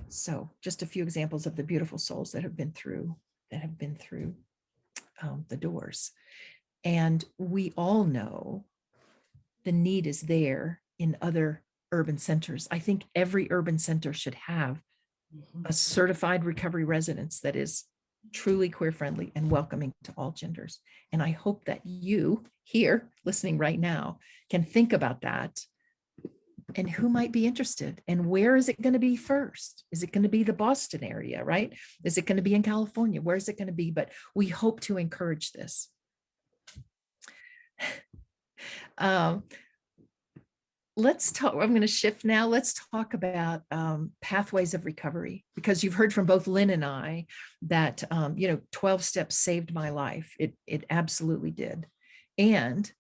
So just a few examples of the beautiful souls that have been through the doors. And we all know the need is there in other urban centers. I think every urban center should have a certified recovery residence that is truly queer friendly and welcoming to all genders. And I hope that you here listening right now can think about that, and who might be interested, and where is it going to be first? Is it going to be the Boston area, right? Is it going to be in California? Where is it going to be? But we hope to encourage this. Let's talk. I'm going to shift now. Let's talk about pathways of recovery, because you've heard from both Lynn and I that 12 steps saved my life. It absolutely did. And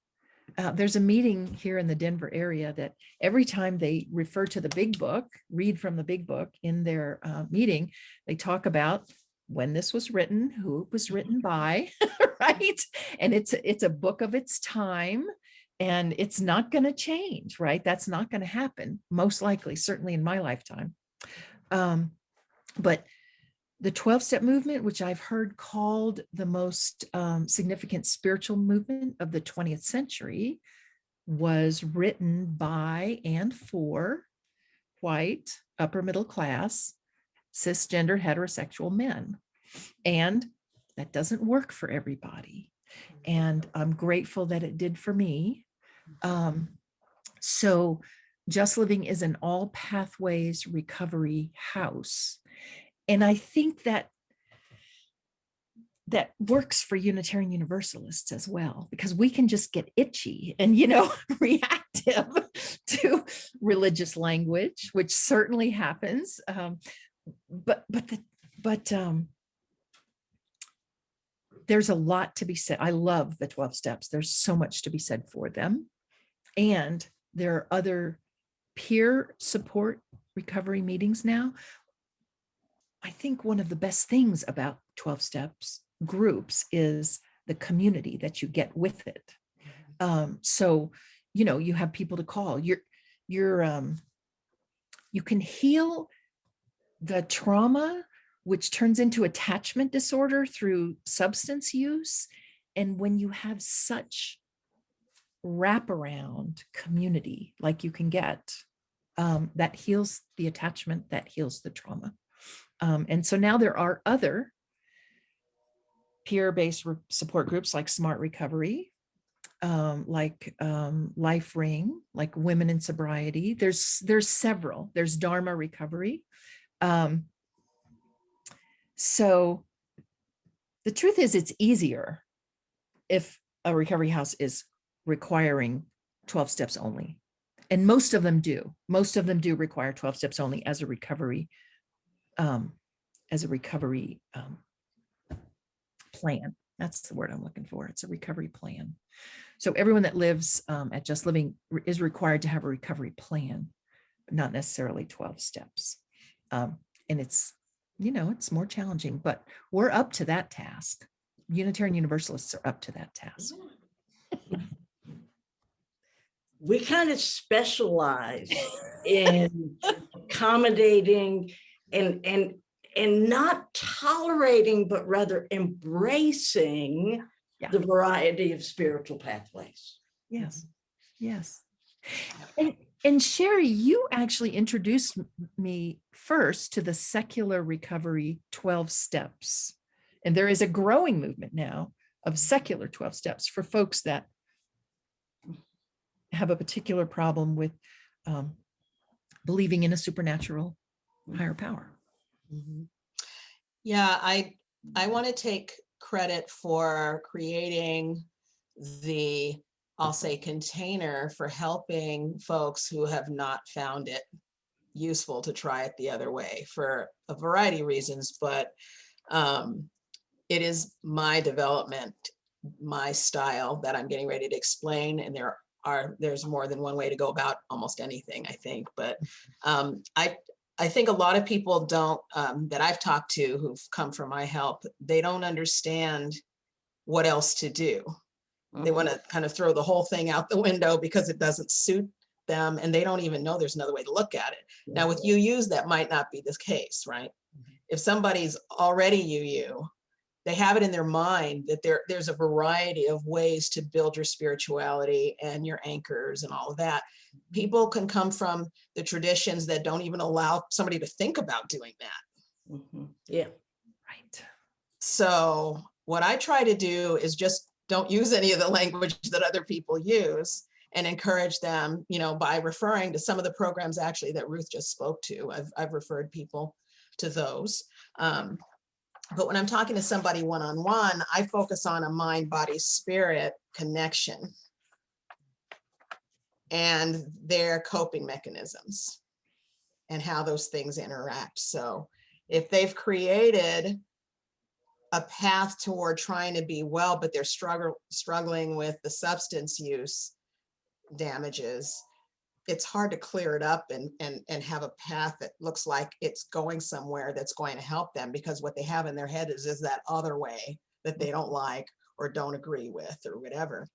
there's a meeting here in the Denver area that every time they refer to the big book, read from the big book in their meeting, they talk about when this was written, who it was written by, right? And it's a book of its time. And it's not going to change, right? That's not going to happen, most likely, certainly in my lifetime. But the 12-step movement, which I've heard called the most significant spiritual movement of the 20th century, was written by and for white, upper middle class, cisgender, heterosexual men. And that doesn't work for everybody. And I'm grateful that it did for me. So Just Living is an all pathways recovery house. And I think that works for Unitarian Universalists as well, because we can just get itchy and, reactive to religious language, which certainly happens. But there's a lot to be said. I love the 12 steps. There's so much to be said for them. And there are other peer support recovery meetings now. I think one of the best things about 12 steps groups is the community that you get with it. So, you have people to call. You can heal the trauma, which turns into attachment disorder through substance use. And when you have such wraparound community like you can get, that heals the attachment, that heals the trauma. And so now there are other peer-based support groups like Smart Recovery, Life Ring, like Women in Sobriety. There's several. There's Dharma Recovery. So the truth is, it's easier if a recovery house is requiring 12 steps only. And most of them do. Most of them do require 12 steps only as a recovery plan. That's the word I'm looking for. It's a recovery plan. So everyone that lives at Just Living is required to have a recovery plan, but not necessarily 12 steps. And it's, it's more challenging, but we're up to that task. Unitarian Universalists are up to that task. We kind of specialize in accommodating and not tolerating, but rather embracing the variety of spiritual pathways. Yes. Yes. And Sherry, you actually introduced me first to the secular recovery 12 steps. And there is a growing movement now of secular 12 steps for folks that have a particular problem with believing in a supernatural higher power. Mm-hmm. Yeah, I want to take credit for creating the, I'll say, container for helping folks who have not found it useful to try it the other way for a variety of reasons, but it is my development, my style that I'm getting ready to explain, and there's more than one way to go about almost anything, I think. But I think a lot of people don't, that I've talked to who've come for my help, they don't understand what else to do. They want to kind of throw the whole thing out the window because it doesn't suit them, and they don't even know there's another way to look at it. Now with UUs, that might not be the case, right? If somebody's already UU, they have it in their mind that there's a variety of ways to build your spirituality and your anchors and all of that. People can come from the traditions that don't even allow somebody to think about doing that. Mm-hmm. Yeah. Right. So what I try to do is just don't use any of the language that other people use, and encourage them, by referring to some of the programs actually that Ruth just spoke to. I've referred people to those. But when I'm talking to somebody one-on-one, I focus on a mind, body, spirit connection and their coping mechanisms and how those things interact. So if they've created a path toward trying to be well, but they're struggling with the substance use damages, it's hard to clear it up and have a path that looks like it's going somewhere that's going to help them, because what they have in their head is that other way that they don't like or don't agree with or whatever.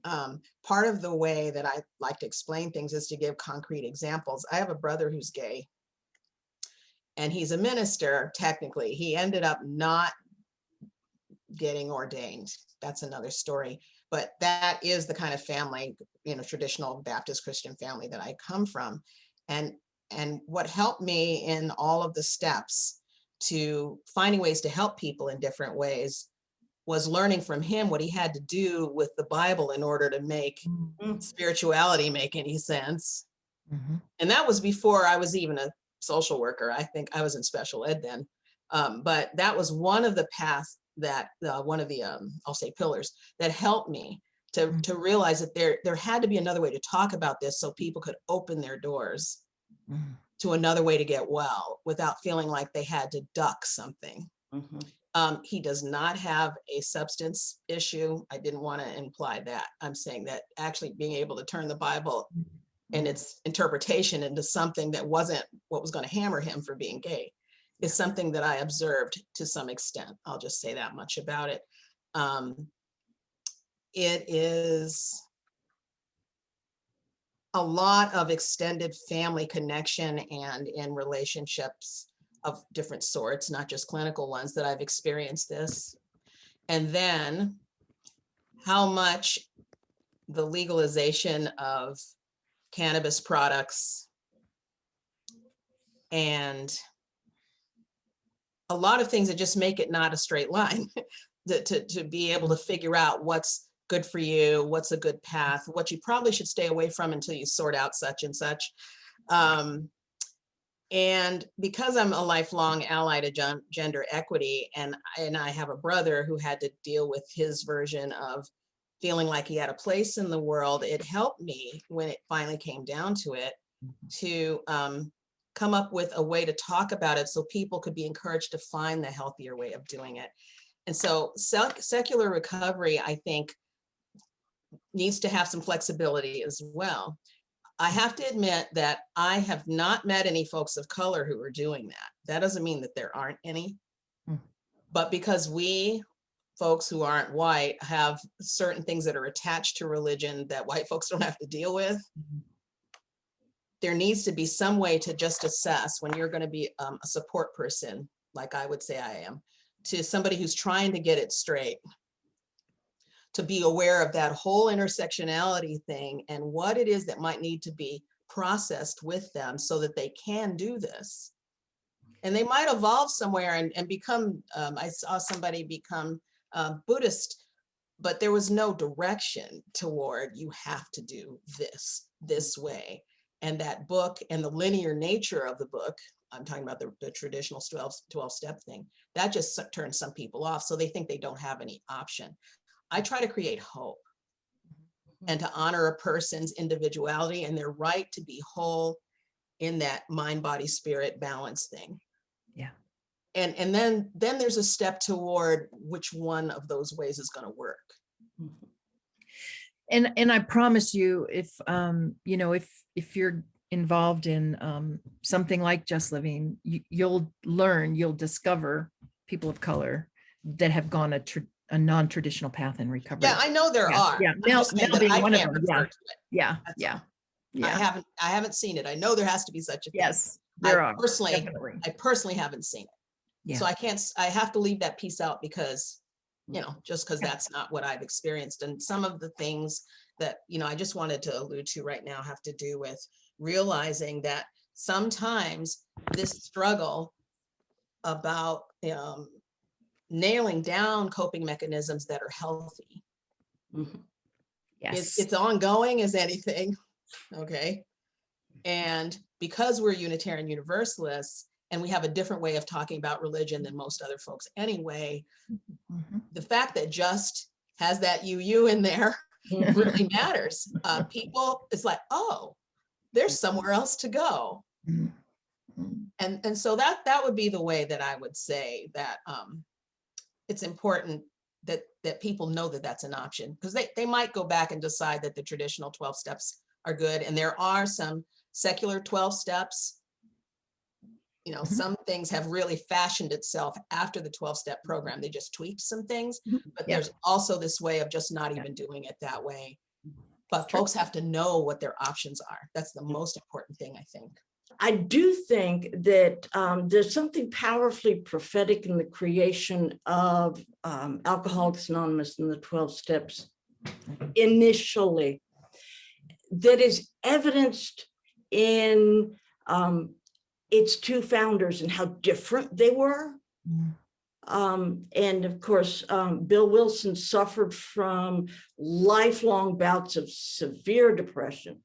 Part of the way that I like to explain things is to give concrete examples. I have a brother who's gay, and he's a minister. Technically, he ended up not getting ordained. That's another story. But that is the kind of family, traditional Baptist Christian family that I come from. And what helped me in all of the steps to finding ways to help people in different ways was learning from him what he had to do with the Bible in order to make spirituality make any sense. Mm-hmm. And that was before I was even a social worker. I think I was in special ed then. But that was one of the paths that one of the I'll say pillars that helped me to realize that there had to be another way to talk about this so people could open their doors to another way to get well without feeling like they had to duck something. He does not have a substance issue. I didn't want to imply that. I'm saying that actually being able to turn the Bible and its interpretation into something that wasn't what was going to hammer him for being gay is something that I observed to some extent. I'll just say that much about it. It is a lot of extended family connection and in relationships of different sorts, not just clinical ones, that I've experienced this. And then how much the legalization of cannabis products and a lot of things that just make it not a straight line to be able to figure out what's good for you, what's a good path, what you probably should stay away from until you sort out such and such. And because I'm a lifelong ally to gender equity, and I have a brother who had to deal with his version of feeling like he had a place in the world, it helped me when it finally came down to it to come up with a way to talk about it so people could be encouraged to find the healthier way of doing it. And so secular recovery, I think, needs to have some flexibility as well. I have to admit that I have not met any folks of color who are doing that. That doesn't mean that there aren't any, but because we folks who aren't white have certain things that are attached to religion that white folks don't have to deal with, there needs to be some way to just assess when you're going to be a support person, like I would say I am, to somebody who's trying to get it straight, to be aware of that whole intersectionality thing and what it is that might need to be processed with them so that they can do this. And they might evolve somewhere and become, I saw somebody become Buddhist, but there was no direction toward you have to do this way. And that book and the linear nature of the book, I'm talking about the traditional 12-step thing, that just turns some people off. So they think they don't have any option. I try to create hope and to honor a person's individuality and their right to be whole in that mind, body, spirit balance thing. Yeah. And then there's a step toward which one of those ways is going to work. And I promise you, if you know, if you're involved in something like Just Living, you'll discover people of color that have gone a non-traditional path in recovery. Yeah, I know there are. Yeah, Mel being one of them. Yeah. I haven't seen it. I know there has to be such a thing. Yes, there are. I personally haven't seen it. Yeah. So I have to leave that piece out because, just because that's not what I've experienced. And some of the things that, I just wanted to allude to right now have to do with realizing that sometimes this struggle about nailing down coping mechanisms that are healthy. Yes. It's ongoing as anything. Okay. And because we're Unitarian Universalists and we have a different way of talking about religion than most other folks anyway, the fact that Just has that UU in there really matters. People, it's like, oh, there's somewhere else to go. And so that would be the way that I would say that it's important that people know that that's an option, because they might go back and decide that the traditional 12 steps are good. And there are some secular 12 steps. Some things have really fashioned itself after the 12-step program. They just tweaked some things, but there's also this way of just not even doing it that way. But folks have to know what their options are. That's the most important thing, I think. I do think that there's something powerfully prophetic in the creation of Alcoholics Anonymous and the 12 steps initially that is evidenced in its two founders and how different they were. And of course, Bill Wilson suffered from lifelong bouts of severe depression.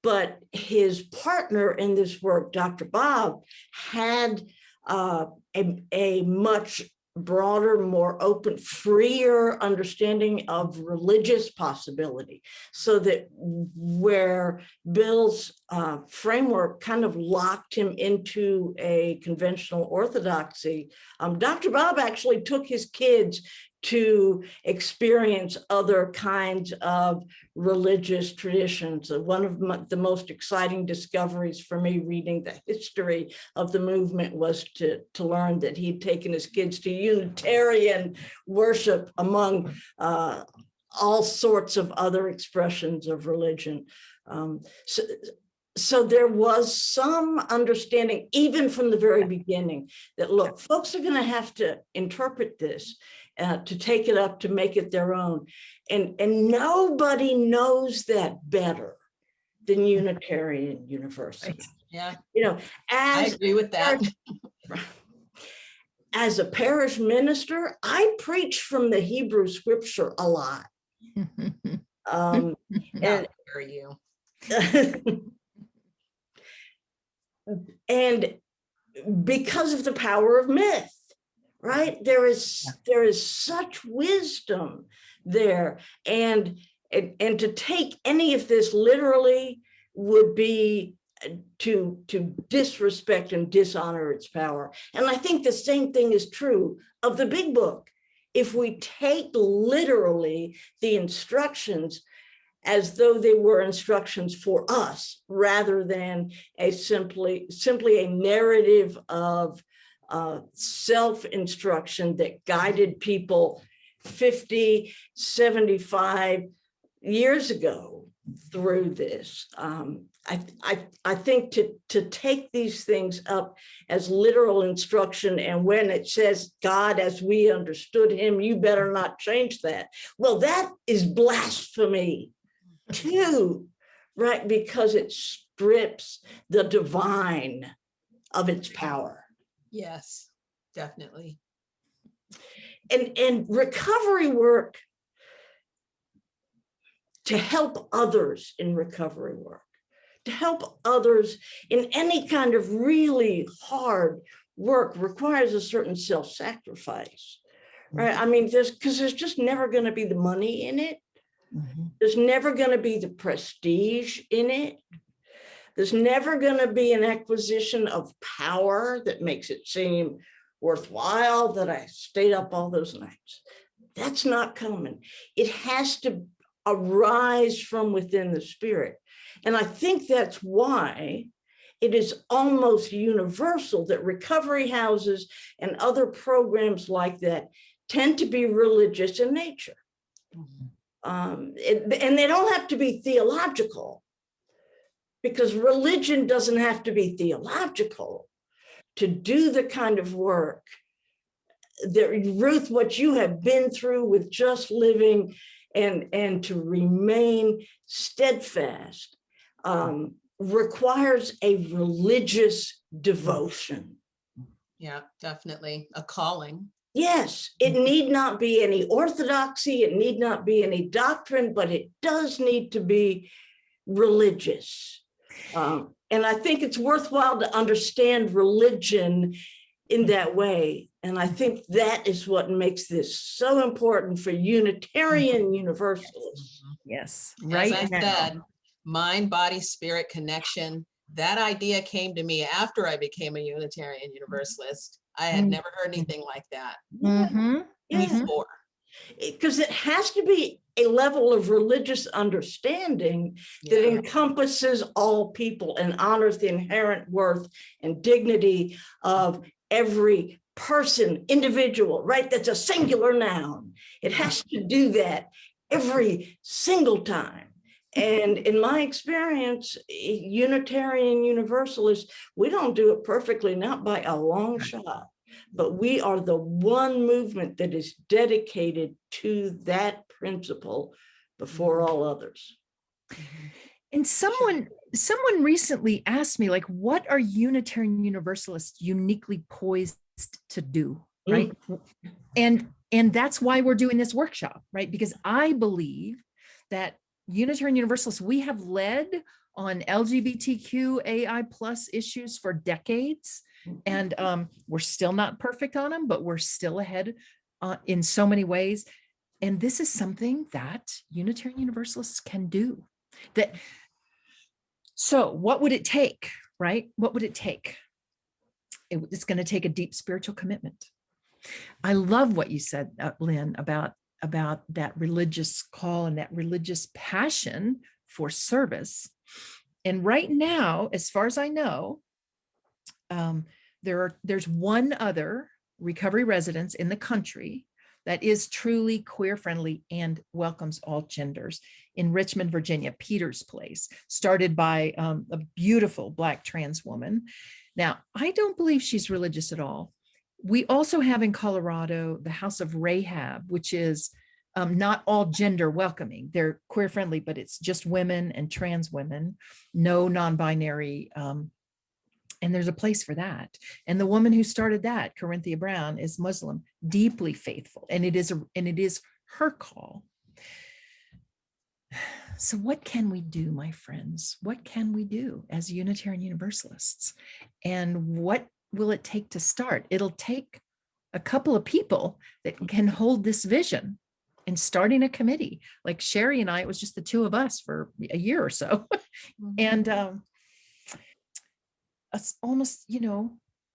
But his partner in this work, Dr. Bob, had a much broader, more open, freer understanding of religious possibility, so that where Bill's framework kind of locked him into a conventional orthodoxy, Dr. Bob actually took his kids to experience other kinds of religious traditions. One of the most exciting discoveries for me reading the history of the movement was to learn that he'd taken his kids to Unitarian worship among all sorts of other expressions of religion. So there was some understanding, even from the very beginning, that look, folks are going to have to interpret this, to take it up, to make it their own. And nobody knows that better than Unitarian Universalists. Yeah. I agree with that. as a parish minister, I preach from the Hebrew scripture a lot. How And dare you? and because of the power of myth, right? There is such wisdom there, and to take any of this literally would be to disrespect and dishonor its power. And I think the same thing is true of the big book. If we take literally the instructions as though they were instructions for us, rather than a simply a narrative of self-instruction that guided people 50, 75 years ago through this. I think to take these things up as literal instruction, and when it says God as we understood him, you better not change that. Well, that is blasphemy too, right? Because it strips the divine of its power. Yes, definitely. And recovery work, to help others in recovery work, to help others in any kind of really hard work, requires a certain self-sacrifice, right? I mean, because there's just never going to be the money in it. There's never going to be the prestige in it. There's never going to be an acquisition of power that makes it seem worthwhile that I stayed up all those nights. That's not coming. It has to arise from within the spirit. And I think that's why it is almost universal that recovery houses and other programs like that tend to be religious in nature. And they don't have to be theological, because religion doesn't have to be theological to do the kind of work that, Ruth, what you have been through with just living, and to remain steadfast, requires a religious devotion. Yeah, definitely a calling. Yes, it need not be any orthodoxy, it need not be any doctrine, but it does need to be religious. And I think it's worthwhile to understand religion in that way. And I think that is what makes this so important for Unitarian Universalists. Yes, As right I now. said, mind, body, spirit connection. That idea came to me after I became a Unitarian Universalist. I had never heard anything like that before. Because it has to be a level of religious understanding that Yeah. encompasses all people and honors the inherent worth and dignity of every person, individual, right? That's a singular noun. It has to do that every single time. And in my experience, Unitarian Universalists, we don't do it perfectly, not by a long shot, but we are the one movement that is dedicated to that principle before all others. And someone recently asked me, like, what are Unitarian Universalists uniquely poised to do, right? And that's why we're doing this workshop, right? Because I believe that Unitarian Universalists, we have led on LGBTQ AI plus issues for decades, and we're still not perfect on them, but we're still ahead in so many ways. And this is something that Unitarian Universalists can do. So what would it take, right? What would it take? It's going to take a deep spiritual commitment. I love what you said, Lynn, about that religious call and that religious passion for service. And right now, as far as I know, there's one other recovery residence in the country that is truly queer friendly and welcomes all genders, in Richmond, Virginia, Peter's Place, started by a beautiful Black trans woman. Now, I don't believe she's religious at all. We also have in Colorado the House of Rahab, which is not all gender welcoming. They're queer friendly, but it's just women and trans women, no non-binary And there's a place for that. And the woman who started that, Corinthia Brown, is Muslim, deeply faithful, and it is her call. So what can we do, my friends? What can we do as Unitarian Universalists? And what will it take to start? It'll take a couple of people that can hold this vision, and starting a committee. Like Sherry and I, it was just the two of us for a year or so. And almost,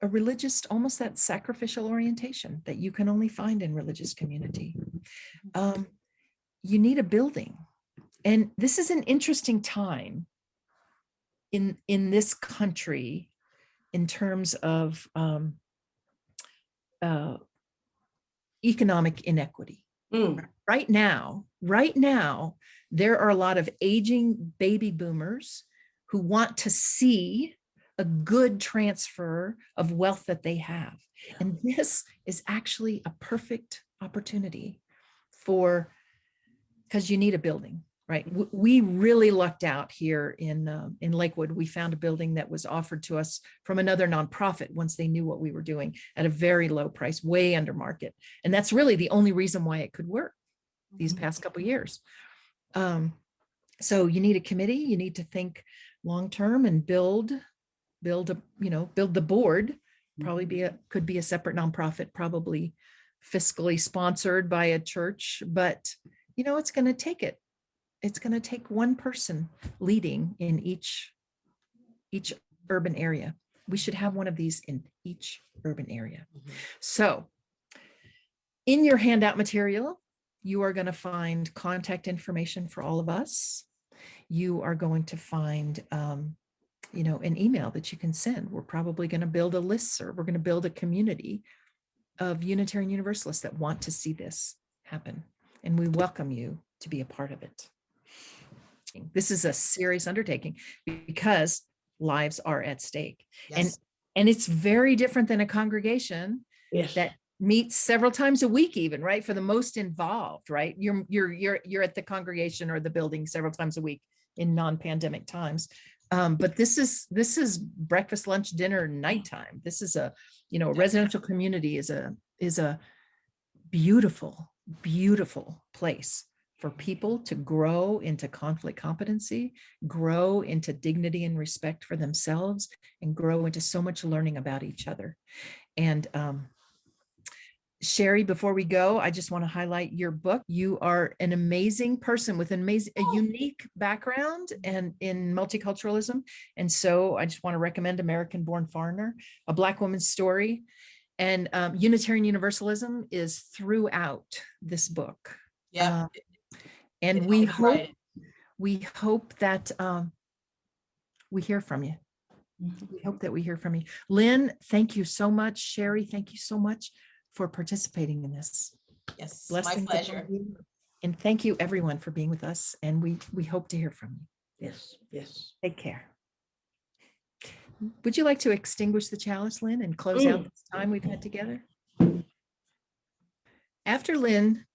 a religious, almost that sacrificial orientation that you can only find in religious community. You need a building. And this is an interesting time in this country in terms of economic inequity. Right now, there are a lot of aging baby boomers who want to see a good transfer of wealth that they have. And this is actually a perfect opportunity because you need a building, right? We really lucked out here in Lakewood. We found a building that was offered to us from another nonprofit once they knew what we were doing at a very low price, way under market. And that's really the only reason why it could work these past couple of years. So you need a committee, you need to think long-term and build the board. Probably could be a separate nonprofit, probably fiscally sponsored by a church, but it's going to take it. It's going to take one person leading in each urban area. We should have one of these in each urban area. So in your handout material, you are going to find contact information for all of us. You are going to find an email that you can send. We're probably going to build a listserv. We're going to build a community of Unitarian Universalists that want to see this happen. And we welcome you to be a part of it. This is a serious undertaking because lives are at stake. Yes. And it's very different than a congregation that meets several times a week, even, right? For the most involved, right? You're at the congregation or the building several times a week in non-pandemic times. But this is breakfast, lunch, dinner, nighttime. This is a residential community is a beautiful, beautiful place for people to grow into conflict competency, grow into dignity and respect for themselves, and grow into so much learning about each other. And Sherry, before we go, I just want to highlight your book. You are an amazing person with a unique background and in multiculturalism. And so I just want to recommend American Born Foreigner, a Black woman's story. And Unitarian Universalism is throughout this book. Yeah. And we hope that we hear from you. We hope that we hear from you. Lynn, thank you so much. Sherry, thank you so much for participating in this. Yes, Blessings my pleasure. upon you. And thank you everyone for being with us. And we hope to hear from you. Yes. Take care. Would you like to extinguish the chalice, Lynn, and close out this time we've had together? After Lynn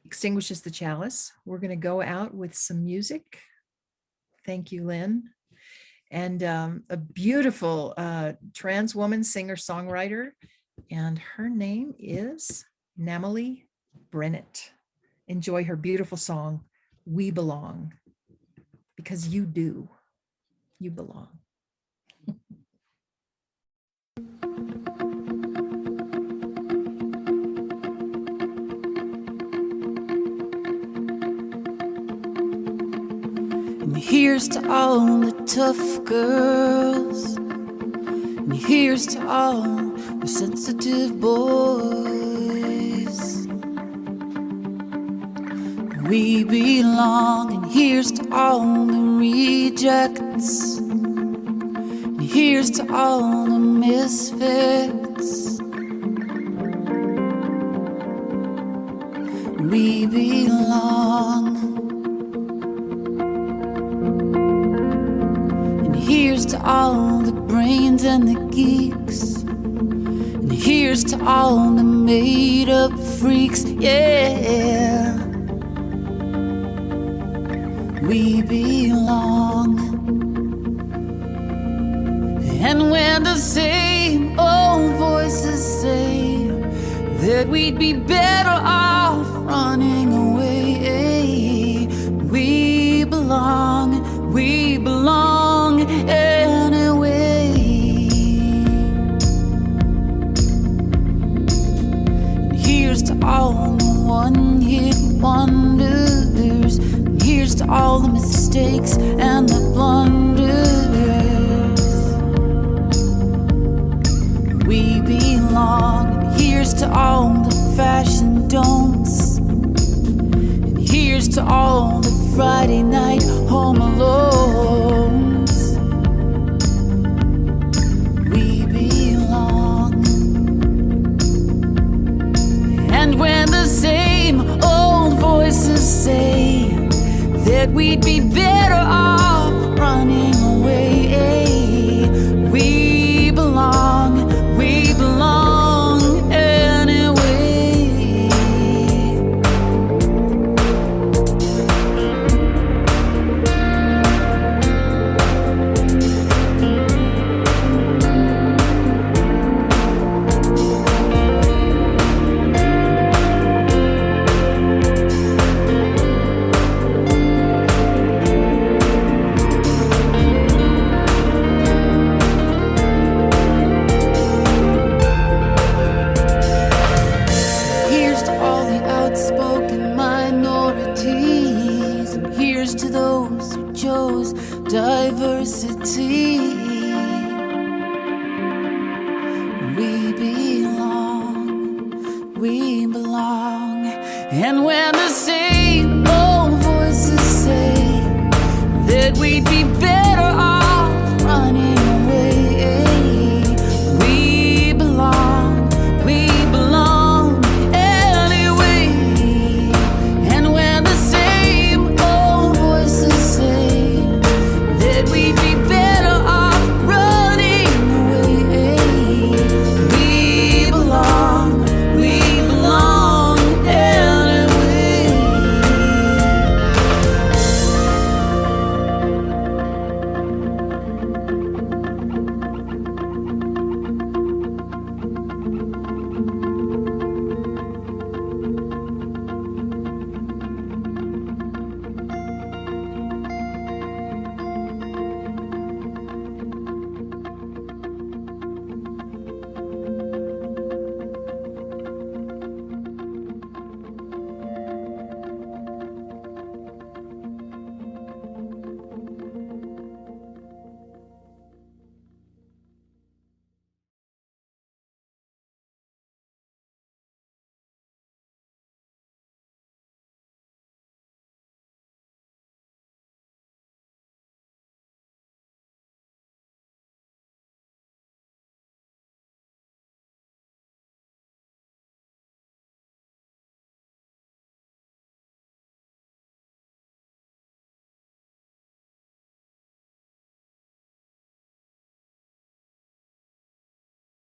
extinguishes the chalice, we're going to go out with some music. Thank you, Lynn. And a beautiful trans woman, singer, songwriter. And her name is Namely Brennett. Enjoy her beautiful song, We Belong, because you do. You belong. And here's to all the tough girls, and here's to all the sensitive boys. We belong, and here's to all the rejects, and here's to all the misfits. We belong. And here's to all the brains and the geeks, and here's to all the made up freaks, yeah. We belong. And when the same old voices say that we'd be better off running away, we belong anyway. And here's to all the one-hit wonders, and here's to all the mistakes and the blunders. We belong. And here's to all the fashion don'ts, and here's to all the Friday night home alones. We belong. And when the same old voices say that we'd be better off running away, we belong anyway. Here's to all the outspoken minorities, and here's to those who chose diversity.